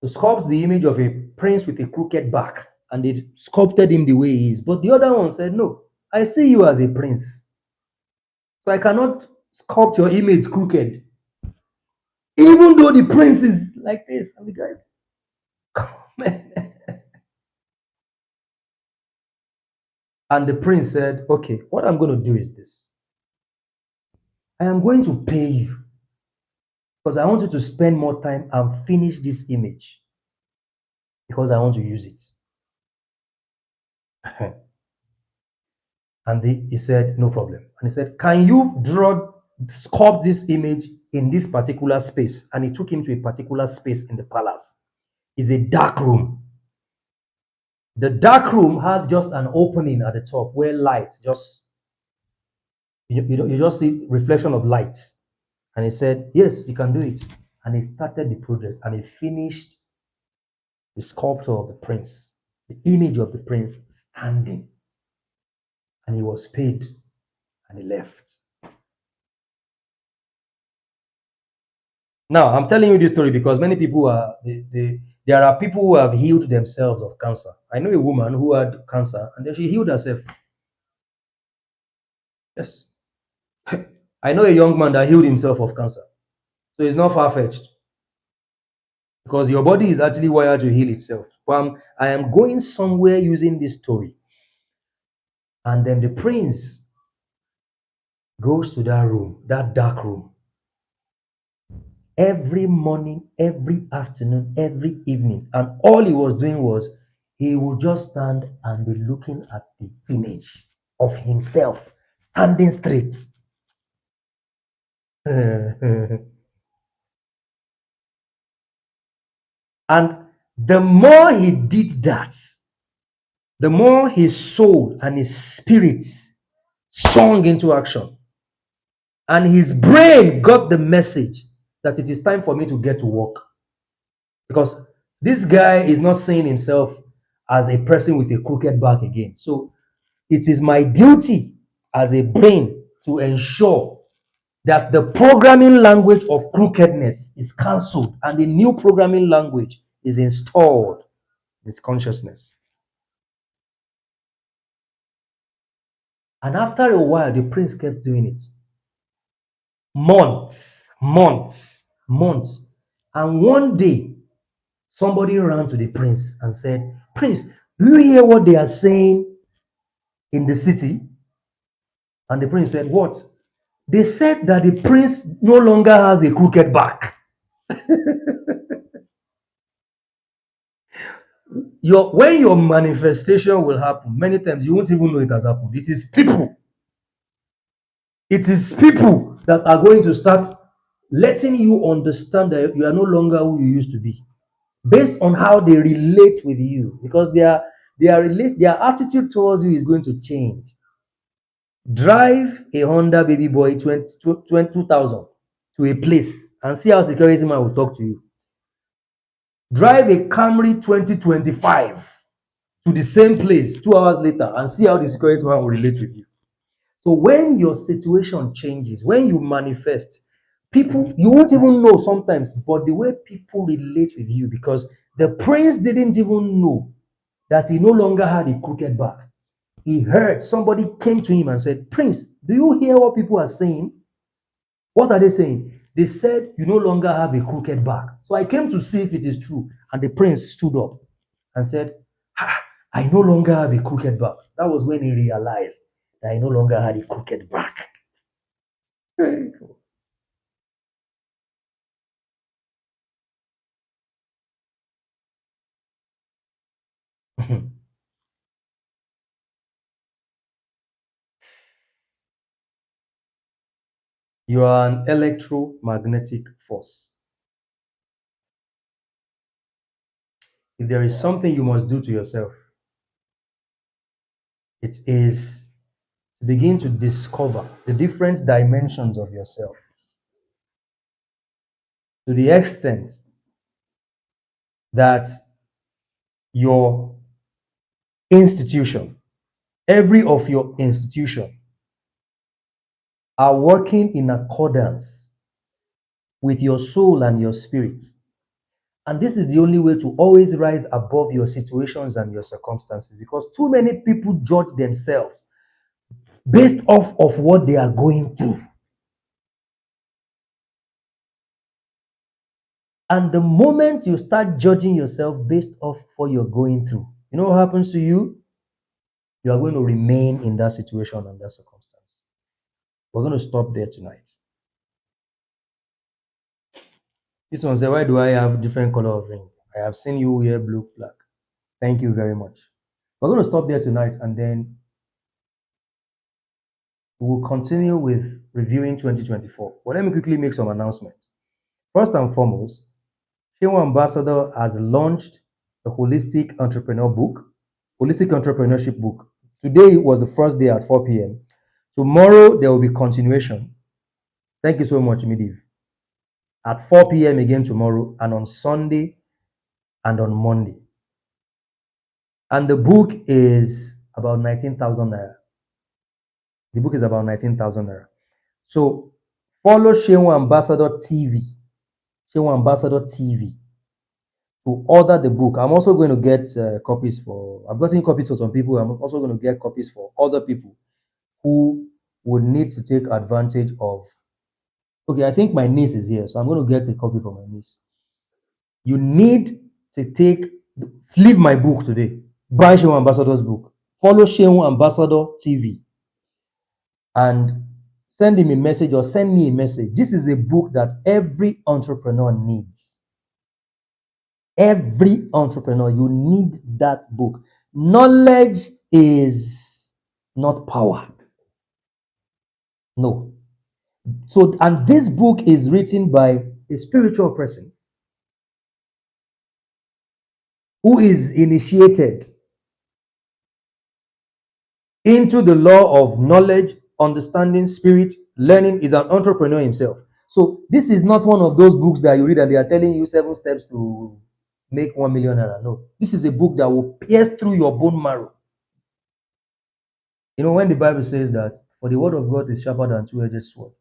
to sculpt the image of a prince with a crooked back, and they sculpted him the way he is. But the other one said, "No, I see you as a prince. So I cannot sculpt your image crooked. Even though the prince is like this." And the guy, come on. And the prince said, "Okay, what I'm going to do is this. I am going to pay you because I want you to spend more time and finish this image because I want to use it." And he said, "No problem." And he said, "Can you sculpt this image in this particular space?" And he took him to a particular space in the palace. It's a dark room. The dark room had just an opening at the top where light just, you just see reflection of light. And he said, "Yes, you can do it." And he started the project and he finished the sculpture of the prince, the image of the prince standing. And he was paid and he left. Now, I'm telling you this story because many people there are people who have healed themselves of cancer. I know a woman who had cancer and then she healed herself. Yes. I know a young man that healed himself of cancer. So it's not far-fetched. Because your body is actually wired to heal itself. But I am going somewhere using this story. And then the prince goes to that room, that dark room. Every morning, every afternoon, every evening. And all he was doing was he would just stand and be looking at the image of himself standing straight. And the more he did that, the more his soul and his spirit swung into action. And his brain got the message that it is time for me to get to work. Because this guy is not seeing himself as a person with a crooked back again. So it is my duty as a brain to ensure that the programming language of crookedness is cancelled and the new programming language is installed in his consciousness. And after a while, the prince kept doing it. Months. And one day, somebody ran to the prince and said, Prince, do you hear what they are saying in the city? And the prince said, what? They said that the prince no longer has a crooked back. When your manifestation will happen, many times you won't even know it has happened. It is people. It is people that are going to start letting you understand that you are no longer who you used to be, based on how they relate with you, because their attitude towards you is going to change. Drive a Honda baby boy 2000 to a place and see how security man will talk to you. Drive a Camry 2025 to the same place 2 hours later and see how the security man will relate with you. So when your situation changes, when you manifest, people, you won't even know sometimes, but the way people relate with you, because the prince didn't even know that he no longer had a crooked back. He heard somebody came to him and said, Prince, do you hear what people are saying? What are they saying? They said, you no longer have a crooked back. So I came to see if it is true. And the prince stood up and said, I no longer have a crooked back. That was when he realized that I no longer had a crooked back. You are an electromagnetic force. If there is something you must do to yourself, it is to begin to discover the different dimensions of yourself, to the extent that your institution, every of your institution, are working in accordance with your soul and your spirit. And this is the only way to always rise above your situations and your circumstances, because too many people judge themselves based off of what they are going through. And the moment you start judging yourself based off what you're going through, you know what happens to you? You are going to remain in that situation and that circumstance. We're going to stop there tonight. This one said, why do I have different color of ring? I have seen you wear blue, black. Thank you very much. We're going to stop there tonight, and then we'll continue with reviewing 2024. But let me quickly make some announcements. First and foremost, Shewa Ambassador has launched the Holistic Entrepreneur book, Holistic Entrepreneurship book. Today was the first day at 4 p.m. Tomorrow, there will be continuation. Thank you so much, Midiv. At 4 p.m. again tomorrow, and on Sunday and on Monday. And the book is about 19,000 naira. The book is about 19,000 naira. So follow Shewa Ambassador TV. Shewa Ambassador TV to order the book. I'm also going to get copies for, I've gotten copies for some people. I'm also going to get copies for other people who would need to take advantage of. Okay, I think my niece is here, so I'm going to get a copy for my niece. You need to leave my book today. Buy Shewa Ambassador's book. Follow Shewa Ambassador TV and send him a message or send me a message. This is a book that every entrepreneur needs. Every entrepreneur, you need that book. Knowledge is not power. No. So, and this book is written by a spiritual person who is initiated into the law of knowledge, understanding, spirit, learning, is an entrepreneur himself. So this is not one of those books that you read and they are telling you 7 steps to make 1 million naira. No, this is a book that will pierce through your bone marrow. You know, when the Bible says that, for the word of God is sharper than two-edged sword,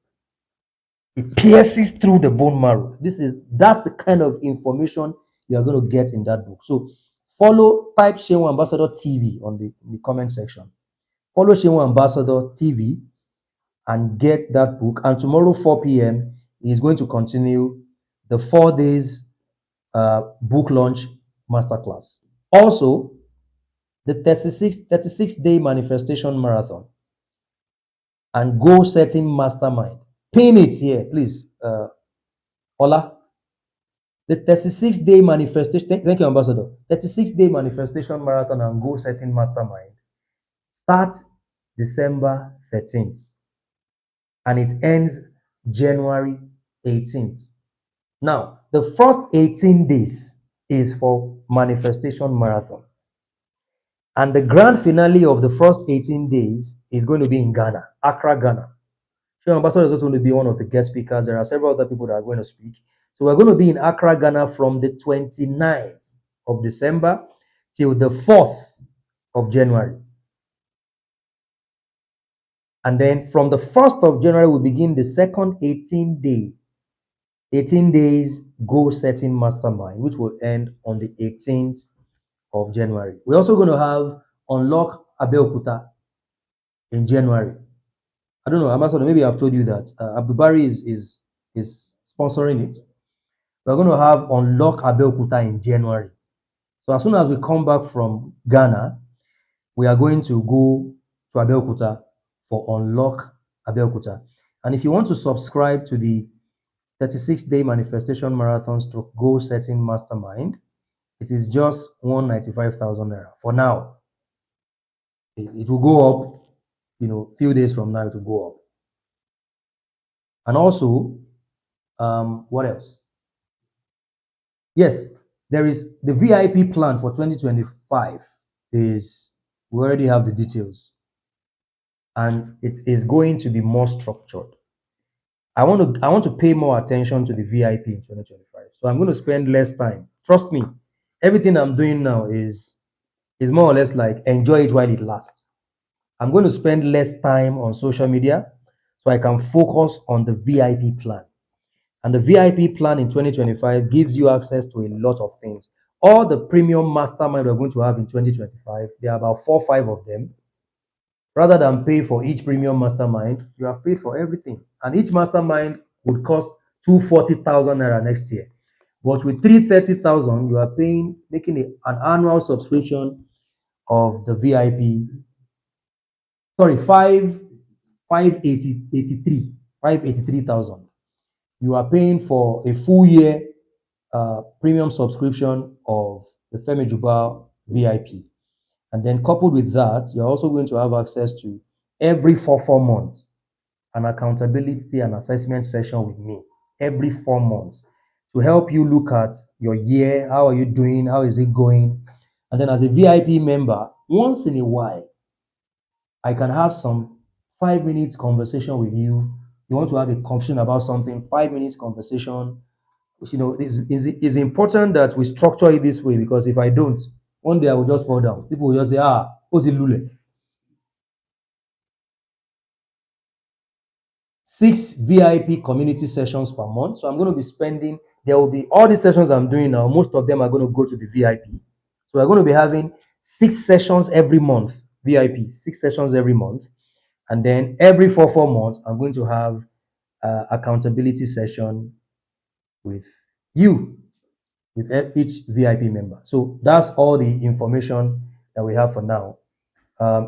it pierces through the bone marrow. That's the kind of information you are going to get in that book. So type Shewa Ambassador TV on the comment section. Follow Shewa Ambassador TV and get that book. And tomorrow 4 p.m. is going to continue the 4 days book launch masterclass. Also, The 36-day manifestation marathon and goal setting mastermind. Pin it here, please. Ola. The 36-day manifestation, thank you, Ambassador. 36-day manifestation marathon and goal setting mastermind starts December 13th and it ends January 18th. Now, the first 18 days is for manifestation marathon. And the grand finale of the first 18 days is going to be in Ghana, Accra, Ghana. Sure, Ambassador is also going to be one of the guest speakers. There are several other people that are going to speak. So we're going to be in Accra, Ghana from the 29th of December till the 4th of January. And then from the 1st of January, we begin the second 18 days goal setting mastermind, which will end on the 18th of January. We're also going to have Unlock Abeokuta in January. I don't know, Ambassador, maybe I've told you that Abdul Bari is sponsoring it. We're going to have Unlock Abeokuta in January. So as soon as we come back from Ghana, we are going to go to Abeokuta for Unlock Abeokuta. And if you want to subscribe to the 36-day manifestation marathon stroke goal setting mastermind, it is just 195,000 naira for now. It will go up, a few days from now, it will go up. And also, what else? Yes, there is the VIP plan for 2025 we already have the details. And it is going to be more structured. I want to pay more attention to the VIP in 2025. So I'm going to spend less time. Trust me, everything I'm doing now is more or less like enjoy it while it lasts. I'm going to spend less time on social media so I can focus on the VIP plan. And the VIP plan in 2025 gives you access to a lot of things. All the premium mastermind we're going to have in 2025, there are about 4 or 5 of them. Rather than pay for each premium mastermind, you have paid for everything. And each mastermind would cost 240,000 naira next year. But with 330,000, you are making an annual subscription of the VIP. Sorry, 583,000. You are paying for a full year premium subscription of the Femi Jubal VIP. And then coupled with that, you're also going to have access to every 4 months, an accountability and assessment session with me every 4 months to help you look at your year. How are you doing? How is it going? And then as a VIP member, once in a while, I can have some 5 minutes conversation with you. You want to have a conversation about something, 5 minutes conversation. It's important that we structure it this way, because if I don't, one day I will just fall down. People will just say, what's it Lule? 6 VIP community sessions per month. So I'm going to be there will be all these sessions I'm doing now. Most of them are going to go to the VIP. So we're going to be having 6 sessions every month, VIP, 6 sessions every month. And then every 4 months, I'm going to have accountability session with you, with each VIP member. So that's all the information that we have for now.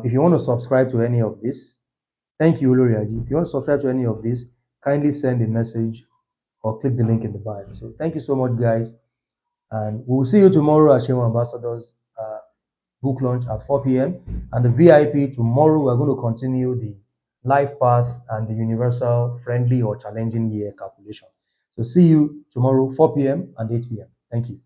If you want to subscribe to any of this, thank you, Oloriaji. If you want to subscribe to any of this, kindly send a message or click the link in the bio. So thank you so much, guys. And we'll see you tomorrow at Shewa Ambassadors book launch at 4 p.m. And the VIP tomorrow, we're going to continue the life path and the universal friendly or challenging year calculation. So see you tomorrow, 4 p.m. and 8 p.m. Thank you.